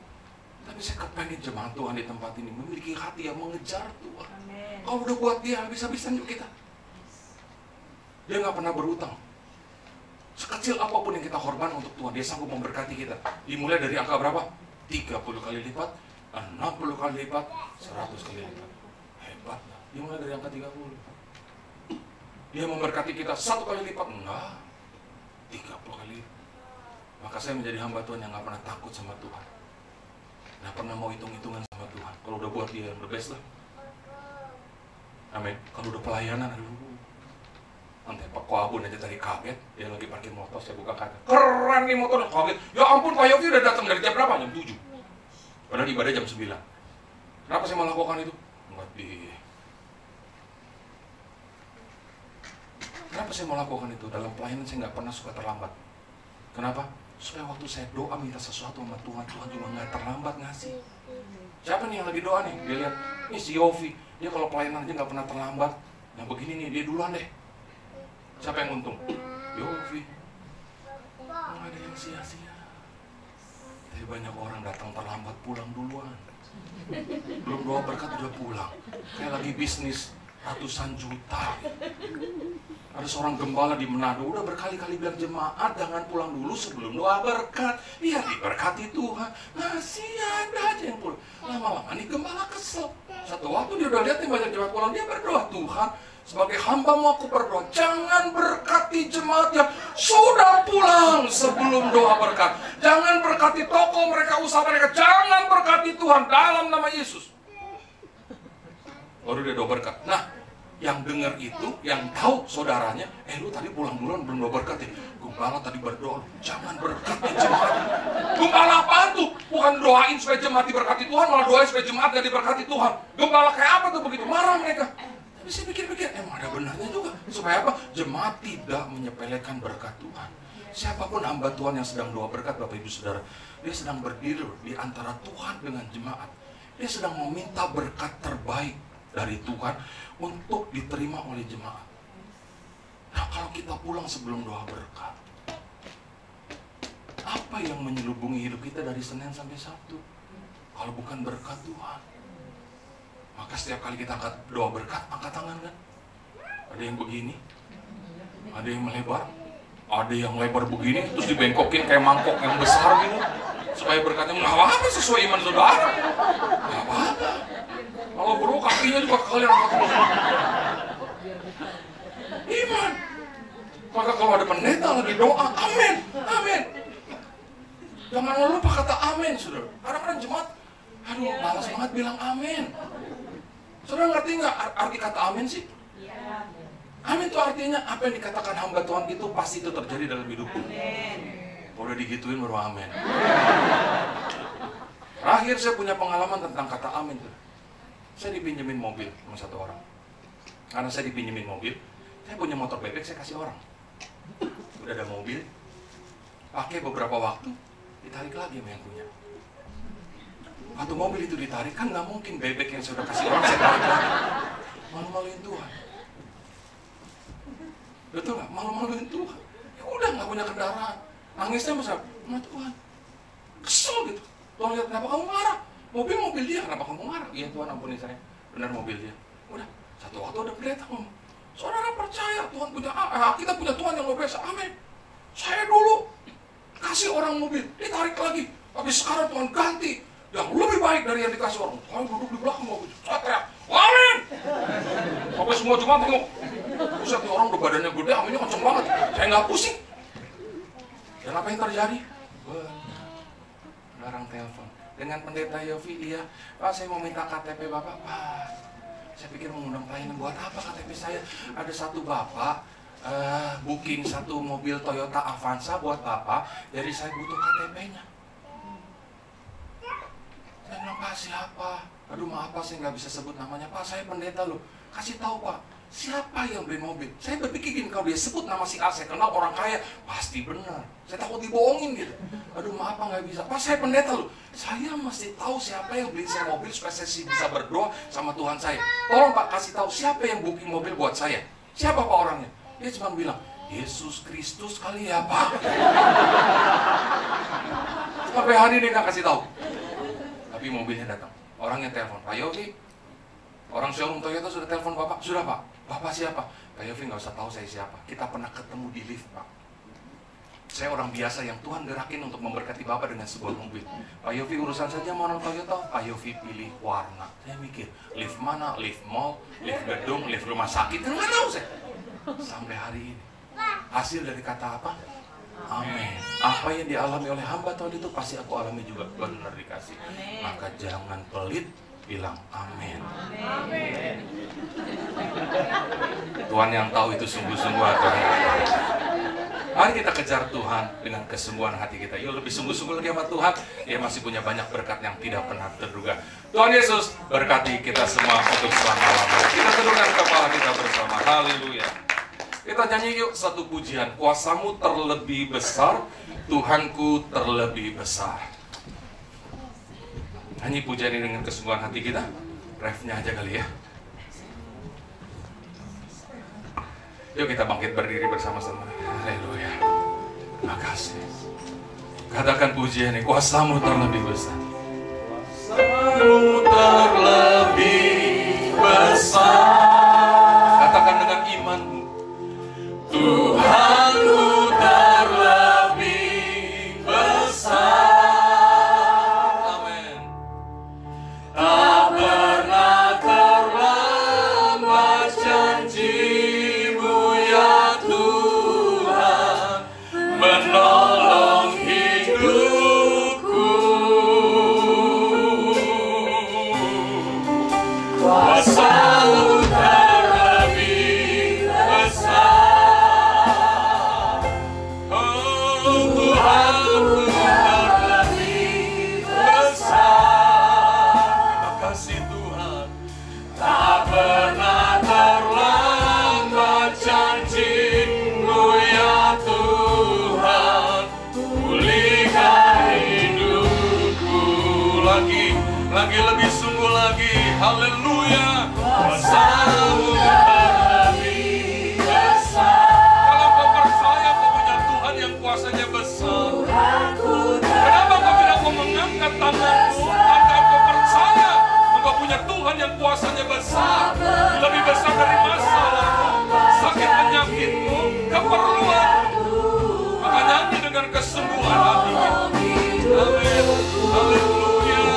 tapi saya kepengen jemaat Tuhan di tempat ini memiliki hati yang mengejar Tuhan. Kalau udah buat dia, habis-habisan yuk kita. Dia nggak pernah berutang. Sekecil apapun yang kita korban untuk Tuhan, dia sanggup memberkati kita. Dimulai dari angka berapa? 30 kali lipat, 60 kali lipat, 100 kali lipat. Hebat. Dimulai dari angka 30. Dia memberkati kita 1 kali lipat? Enggak. 30 kali lipat. Maka saya menjadi hamba Tuhan yang gak pernah takut sama Tuhan. Gak pernah mau hitung-hitungan sama Tuhan. Kalau udah buat dia yang the best lah. Amin. Kalau udah pelayanan, aduh. Nanti Pak Koabun aja tadi kaget. Dia lagi parkir motor, saya buka kaca. Keren nih motor, kaget. Ya ampun, Pak Yofi udah datang dari jam berapa? Jam 7. Padahal ibadah jam 9. Kenapa saya melakukan itu? Kenapa saya melakukan itu? Dalam pelayanan saya nggak pernah suka terlambat. Kenapa? Supaya waktu saya doa minta sesuatu sama Tuhan, Tuhan juga nggak terlambat ngasih. Siapa nih yang lagi doa nih? Dia lihat, ini si Yofi. Dia kalau pelayanan aja nggak pernah terlambat. Yang begini nih, dia duluan deh. Siapa yang untung? Yofi. Nggak ada yang sia-sia. Tapi banyak orang datang terlambat, pulang duluan. Belum doa berkat udah pulang. Kayak lagi bisnis ratusan juta. Ada seorang gembala di Manado udah berkali-kali bilang jemaat jangan pulang dulu sebelum doa berkat. Iya diberkati Tuhan. Masih ada aja yang pulang. Lama-lama nih gembala kesel. Satu waktu dia udah lihat nih banyak jemaat pulang, dia berdoa, Tuhan sebagai hamba-Mu aku berdoa, jangan berkati jemaat yang sudah pulang sebelum doa berkat. Jangan berkati toko mereka, usaha mereka. Jangan berkati Tuhan dalam nama Yesus. Baru dia doa berkat. Nah, yang dengar itu, yang tahu saudaranya, lu tadi pulang duluan belum doa berkat ya? Gembala tadi berdoa, jangan berkati jemaat. Gembala apaan tuh? Bukan doain supaya jemaat diberkati Tuhan, malah doain supaya jemaat gak diberkati Tuhan. Gembala kayak apa tuh begitu? Marah mereka. Tapi saya pikir-pikir, emang ada benarnya juga. Supaya apa? Jemaat tidak menyepelekan berkat Tuhan. Siapapun hamba Tuhan yang sedang doa berkat, Bapak Ibu Saudara, dia sedang berdiri di antara Tuhan dengan jemaat. Dia sedang meminta berkat terbaik dari Tuhan untuk diterima oleh jemaat. Nah, kalau kita pulang sebelum doa berkat, apa yang menyelubungi hidup kita dari Senin sampai Sabtu? Kalau bukan berkat Tuhan. Maka setiap kali kita angkat doa berkat, angkat tangan kan? Ada yang begini, ada yang melebar, ada yang lebar begini, terus dibengkokin kayak mangkok yang besar gitu, supaya berkatnya nggak apa-apa sesuai iman saudara. Nggak apa-apa. Kalau bro kakinya juga kalian angkat iman. Maka kalau ada pendeta lagi doa, amin, amin. Jangan lupa kata amin, saudara. Kadang-kadang jemaat, aduh, malas banget bilang amin. Saudara ngerti nggak arti kata amin sih? Amin itu artinya apa yang dikatakan hamba Tuhan itu pasti itu terjadi dalam hidupku. Udah digituin baru amin. Terakhir saya punya pengalaman tentang kata amin tuh. Saya dipinjemin mobil sama satu orang. Karena saya dipinjemin mobil, saya punya motor bebek, saya kasih orang. Udah ada mobil, pakai beberapa waktu, ditarik lagi sama yang punya. Waktu mobil itu ditarik, kan nggak mungkin bebek yang saya udah kasih orang saya tarik lagi. Malu-maluin Tuhan. Betul nggak? Malu-maluin Tuhan. Ya udah nggak punya kendaraan. Nangisnya masa, sama Tuhan. Kesel gitu. Tuhan lihat, kenapa kamu marah? Mobil dia, kenapa kamu marah? Iya Tuhan, ampuni saya. Benar mobil dia. Udah, satu waktu ada pendeta ngomong, saudara percaya Tuhan punya, kita punya Tuhan yang luar biasa. Amin. Saya dulu kasih orang mobil, ditarik lagi. Tapi sekarang Tuhan ganti yang lebih baik dari yang dikasih orang. Saya duduk di belakang mobil, saya teriak, amin. Sampai semua jemaat tengok. Buset, orang udah badannya gede, aminnya kenceng banget. Saya nggak pusing. Dan apa yang terjadi? Barang telepon dengan pendeta Yofi, iya, Pak saya mau minta KTP Bapak. Pak, saya pikir mengundang pelayanan, buat apa KTP saya? Ada satu Bapak booking satu mobil Toyota Avanza buat Bapak, jadi saya butuh KTP-nya. Saya bilang, Pak siapa? Aduh maaf Pak, saya nggak bisa sebut namanya. Pak saya pendeta loh. Kasih tahu Pak, siapa yang beli mobil? Saya berpikir gini, kalau dia sebut nama si A, saya kenal orang kaya, pasti benar. Saya takut dibohongin gitu. Aduh, maaf Pak, nggak bisa. Pak, saya pendeta loh. Saya mesti tahu siapa yang beli saya mobil supaya saya bisa berdoa sama Tuhan saya. Tolong Pak, kasih tahu siapa yang booking mobil buat saya. Siapa Pak orangnya? Dia cuma bilang, Yesus Kristus kali ya Pak. Sampai hari ini nggak kasih tahu. Tapi mobilnya datang. Orangnya telepon, Pak Yofi. Orang showroom Toyota sudah telepon Bapak. Sudah Pak. Bapak siapa? Pak Yofi nggak usah tahu saya siapa. Kita pernah ketemu di lift Pak. Saya orang biasa yang Tuhan gerakin untuk memberkati Bapak dengan sebuah mobil. Pak Yofi urusan saja mau nonton Toyota. Pak Yofi pilih warna. Saya mikir, lift mana? Lift mall, lift gedung, lift rumah sakit. Kan nggak tahu saya. Sampai hari ini. Hasil dari kata apa? Amin. Apa yang dialami oleh hamba Tuhan itu pasti aku alami juga. Benar dikasih. Maka jangan pelit, bilang amin. Tuhan yang tahu itu sungguh-sungguh atau enggak. Mari kita kejar Tuhan dengan kesungguhan hati kita. Yuk lebih sungguh-sungguh lagi sama Tuhan. Dia masih punya banyak berkat yang tidak pernah terduga. Tuhan Yesus berkati kita semua untuk selama-lamanya. Kita tundukkan kepala kita bersama. Haleluya. Kita nyanyi yuk satu pujian. Kuasamu terlebih besar, Tuhanku terlebih besar. Nyanyi pujian ini dengan kesungguhan hati kita. Refnya aja kali ya. Yuk kita bangkit berdiri bersama-sama. Haleluya. Makasih. Katakan pujian ini. Kuasamu terlebih besar. Kuasamu terlebih besar. Katakan dengan imanmu. Tuhanku terlebih besar. Amin. Tak pernah terlambat janji-Mu ya Tuhan, menolong hidupku. Kuasa-Mu terlebih besar. Lagi lebih sungguh lagi, haleluya. Kuasa-Mu terlebih besar. Kalau kau percaya kau punya Tuhan yang kuasanya besar, kenapa kau tidak mau mengangkat tanganmu? Karena kau percaya engkau punya Tuhan yang kuasanya besar, lebih besar dari masalahmu, sakit penyakitmu, keperluanmu. Maka nyanyi dengan kesungguhan hati. Amin. Haleluya.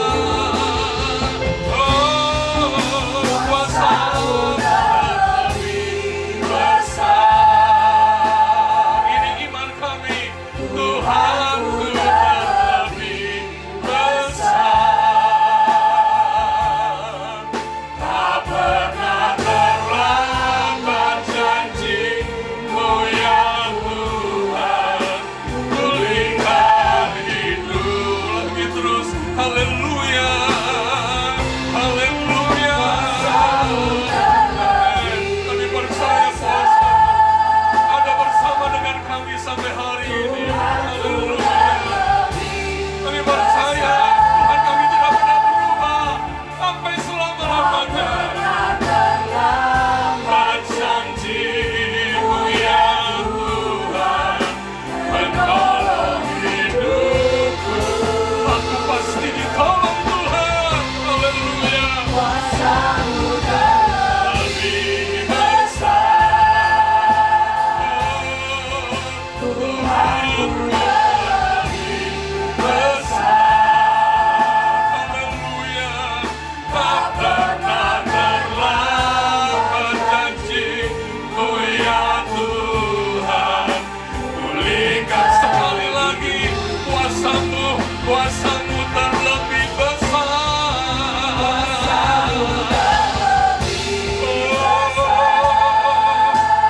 Kuasa-Mu terlebih besar.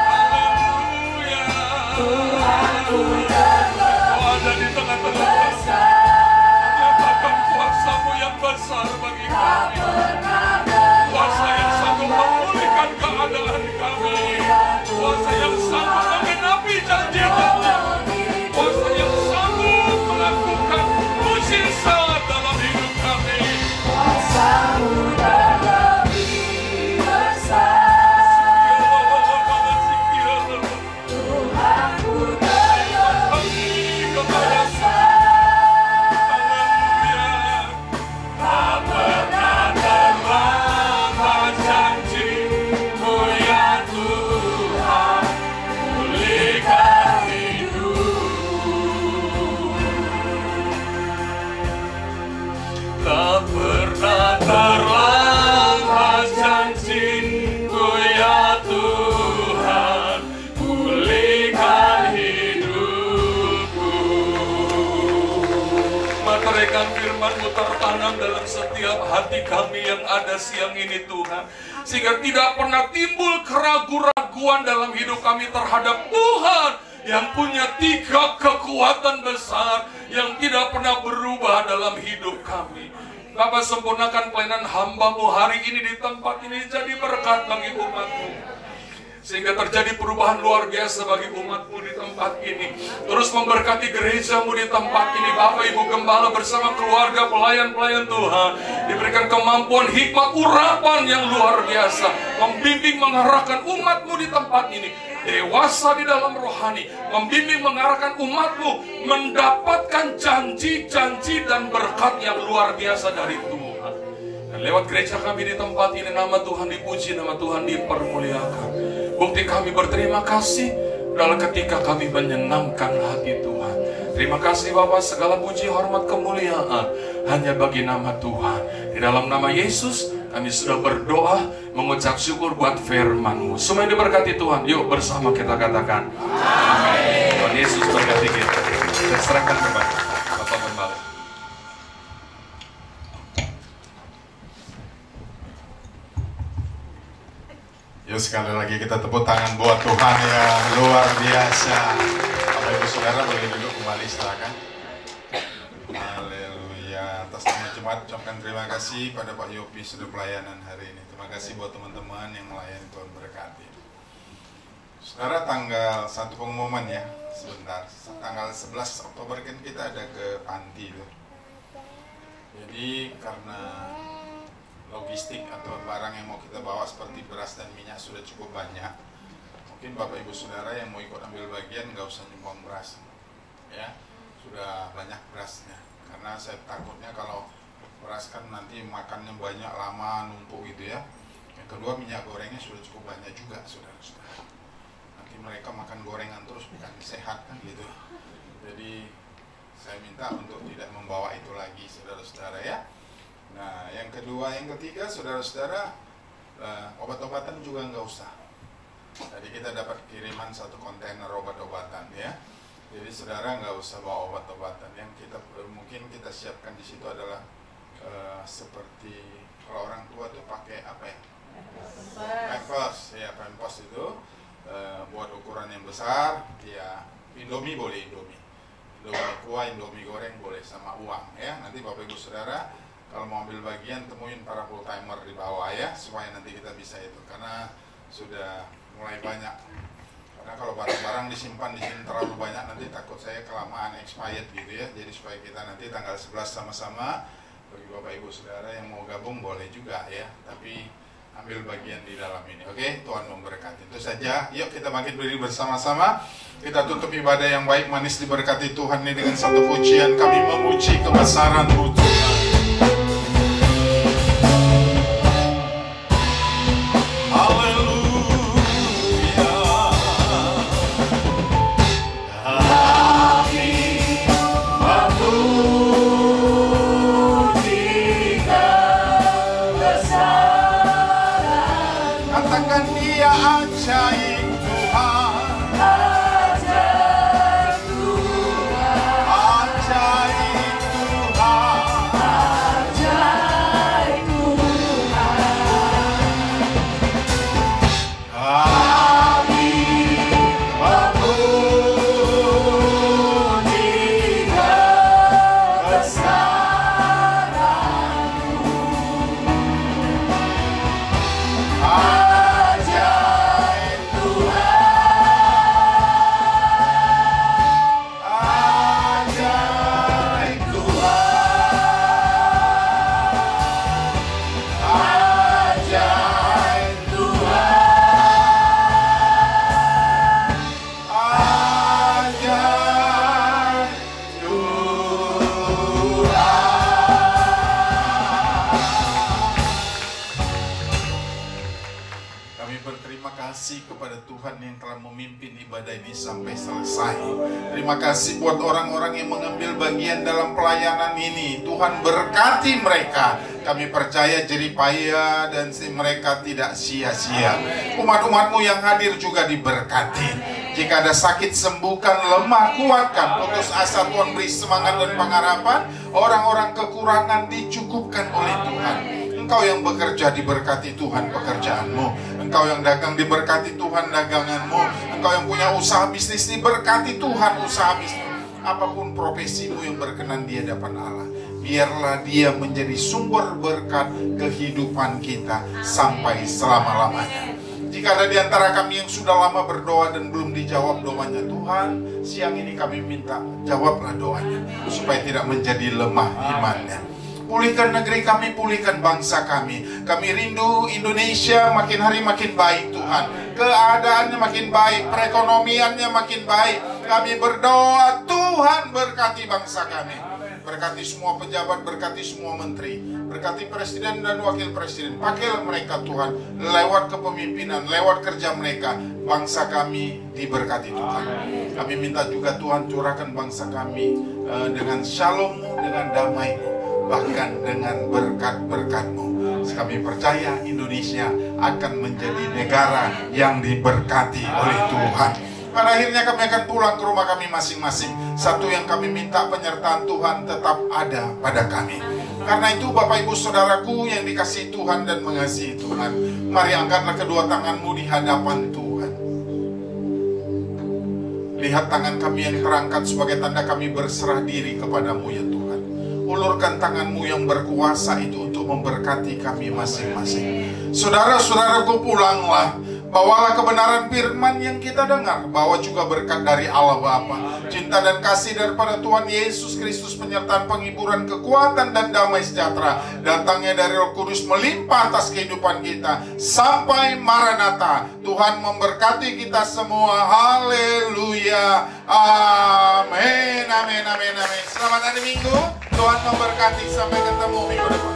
Haleluya. Kau ada di tengah-tengah kami. Nyatakan kuasa-Mu yang besar bagi kami. Kuasa yang sanggup memulihkan keadaan kami. biarkan firman-Mu tertanam dalam setiap hati kami yang ada siang ini Tuhan. Sehingga tidak pernah timbul keraguan-raguan dalam hidup kami terhadap Tuhan yang punya 3 kekuatan besar yang tidak pernah berubah dalam hidup kami. Bapa, sempurnakan pelayanan hamba-Mu hari ini di tempat ini, jadi berkat bagi umat-Mu, sehingga terjadi perubahan luar biasa bagi umat-Mu di tempat ini. Terus memberkati gereja-Mu di tempat ini. Bapak Ibu Gembala bersama keluarga pelayan-pelayan Tuhan diberikan kemampuan hikmat urapan yang luar biasa, membimbing mengarahkan umat-Mu di tempat ini dewasa di dalam rohani, membimbing mengarahkan umat-Mu mendapatkan janji-janji dan berkat yang luar biasa dari Tuhan. Dan lewat gereja kami di tempat ini, nama Tuhan dipuji, nama Tuhan dipermuliakan. Bukti kami berterima kasih adalah ketika kami menyenangkan hati Tuhan. Terima kasih Bapak, segala puji, hormat, kemuliaan hanya bagi nama Tuhan. Di dalam nama Yesus kami sudah berdoa, mengucap syukur buat firman-Mu. Semua yang diberkati Tuhan, yuk bersama kita katakan amin. Tuhan Yesus berkati kita. Kita serahkan kepada Bapak Gembala. Yuk sekali lagi kita tepuk tangan buat Tuhan yang luar biasa. Bapak Ibu Saudara boleh duduk kembali, silakan. Haleluya. Atas nama jemaat ucapkan terima kasih pada Pak Yopi sudah pelayanan hari ini. Terima kasih buat teman-teman yang melayani, Tuhan berkati. Saudara, tanggal 1 pengumuman ya, sebentar. Tanggal 11 Oktober kan kita ada ke panti tuh. Jadi karena logistik atau barang yang mau kita bawa seperti beras dan minyak sudah cukup banyak, mungkin Bapak Ibu Saudara yang mau ikut ambil bagian nggak usah nyumbang beras ya, sudah banyak berasnya. Karena saya takutnya kalau beras kan nanti makannya banyak, lama, numpuk gitu ya. Yang kedua, minyak gorengnya sudah cukup banyak juga saudara-saudara. Nanti mereka makan gorengan terus, bukan sehat kan gitu. Jadi saya minta untuk tidak membawa itu lagi saudara-saudara ya. Nah, yang kedua, yang ketiga, saudara-saudara, obat-obatan juga nggak usah. Tadi kita dapat kiriman 1 kontainer obat-obatan ya. Jadi saudara nggak usah bawa obat-obatan. Yang kita mungkin kita siapkan di situ adalah seperti kalau orang tua tuh pakai apa ya? Pampers ya, Pampers itu buat ukuran yang besar. Ya, Indomie boleh, Indomie kuah, Indomie goreng boleh, sama uang ya. Nanti Bapak Ibu Saudara kalau mau ambil bagian, temuin para full timer di bawah ya, supaya nanti kita bisa itu, karena sudah mulai banyak. Karena kalau barang-barang disimpan di sini terlalu banyak, nanti takut saya kelamaan expired gitu ya. Jadi supaya kita nanti tanggal 11 sama-sama, bagi Bapak Ibu Saudara yang mau gabung boleh juga ya, tapi ambil bagian di dalam ini. Oke, Tuhan memberkati. Itu saja. Yuk kita bangkit berdiri bersama-sama. Kita tutup ibadah yang baik, manis, diberkati Tuhan ini dengan satu pujian. Kami memuji kebesaran-Mu Tuhan. Terima kasih buat orang-orang yang mengambil bagian dalam pelayanan ini. Tuhan berkati mereka. Kami percaya jerih payah dan mereka tidak sia-sia. Umat-umat-Mu yang hadir juga diberkati. Jika ada sakit, sembuhkan. Lemah, kuatkan. Putus asa, Tuhan beri semangat dan pengharapan. Orang-orang kekurangan dicukupkan oleh Tuhan. Engkau yang bekerja, diberkati Tuhan pekerjaanmu. Engkau yang dagang, diberkati Tuhan daganganmu. Engkau yang punya usaha bisnis, diberkati Tuhan usaha bisnis. Apapun profesimu yang berkenan di hadapan Allah, biarlah dia menjadi sumber berkat kehidupan kita sampai selama-lamanya. Jika ada di antara kami yang sudah lama berdoa dan belum dijawab doanya, Tuhan, siang ini kami minta jawablah doanya, supaya tidak menjadi lemah imannya. Pulihkan negeri kami, pulihkan bangsa kami. Kami rindu Indonesia makin hari makin baik, Tuhan. Keadaannya makin baik, perekonomiannya makin baik. Kami berdoa, Tuhan berkati bangsa kami. Berkati semua pejabat, berkati semua menteri, berkati presiden dan wakil presiden. Pakailah mereka Tuhan, lewat kepemimpinan, lewat kerja mereka, bangsa kami diberkati Tuhan. Kami minta juga Tuhan curahkan bangsa kami dengan shalom-Mu, dengan damai-Mu, bahkan dengan berkat-berkat-Mu. Kami percaya Indonesia akan menjadi negara yang diberkati oleh Tuhan. Pada akhirnya kami akan pulang ke rumah kami masing-masing. Satu yang kami minta, penyertaan Tuhan tetap ada pada kami. Karena itu Bapak Ibu Saudaraku yang dikasihi Tuhan dan mengasihi Tuhan, mari angkatlah kedua tanganmu di hadapan Tuhan. Lihat tangan kami yang terangkat sebagai tanda kami berserah diri kepadamu ya Tuhan. Ulurkan tanganmu yang berkuasa itu untuk memberkati kami masing-masing. Saudara-saudaraku, pulanglah. Bawalah kebenaran firman yang kita dengar. Bawa juga berkat dari Allah Bapa, cinta dan kasih daripada Tuhan Yesus Kristus, penyertaan, penghiburan, kekuatan dan damai sejahtera datangnya dari Roh Kudus melimpah atas kehidupan kita sampai Maranatha. Tuhan memberkati kita semua. Haleluya. Amin. Amin. Amin. Amin. Selamat hari Minggu. Tuhan memberkati. Sampai ketemu minggu depan.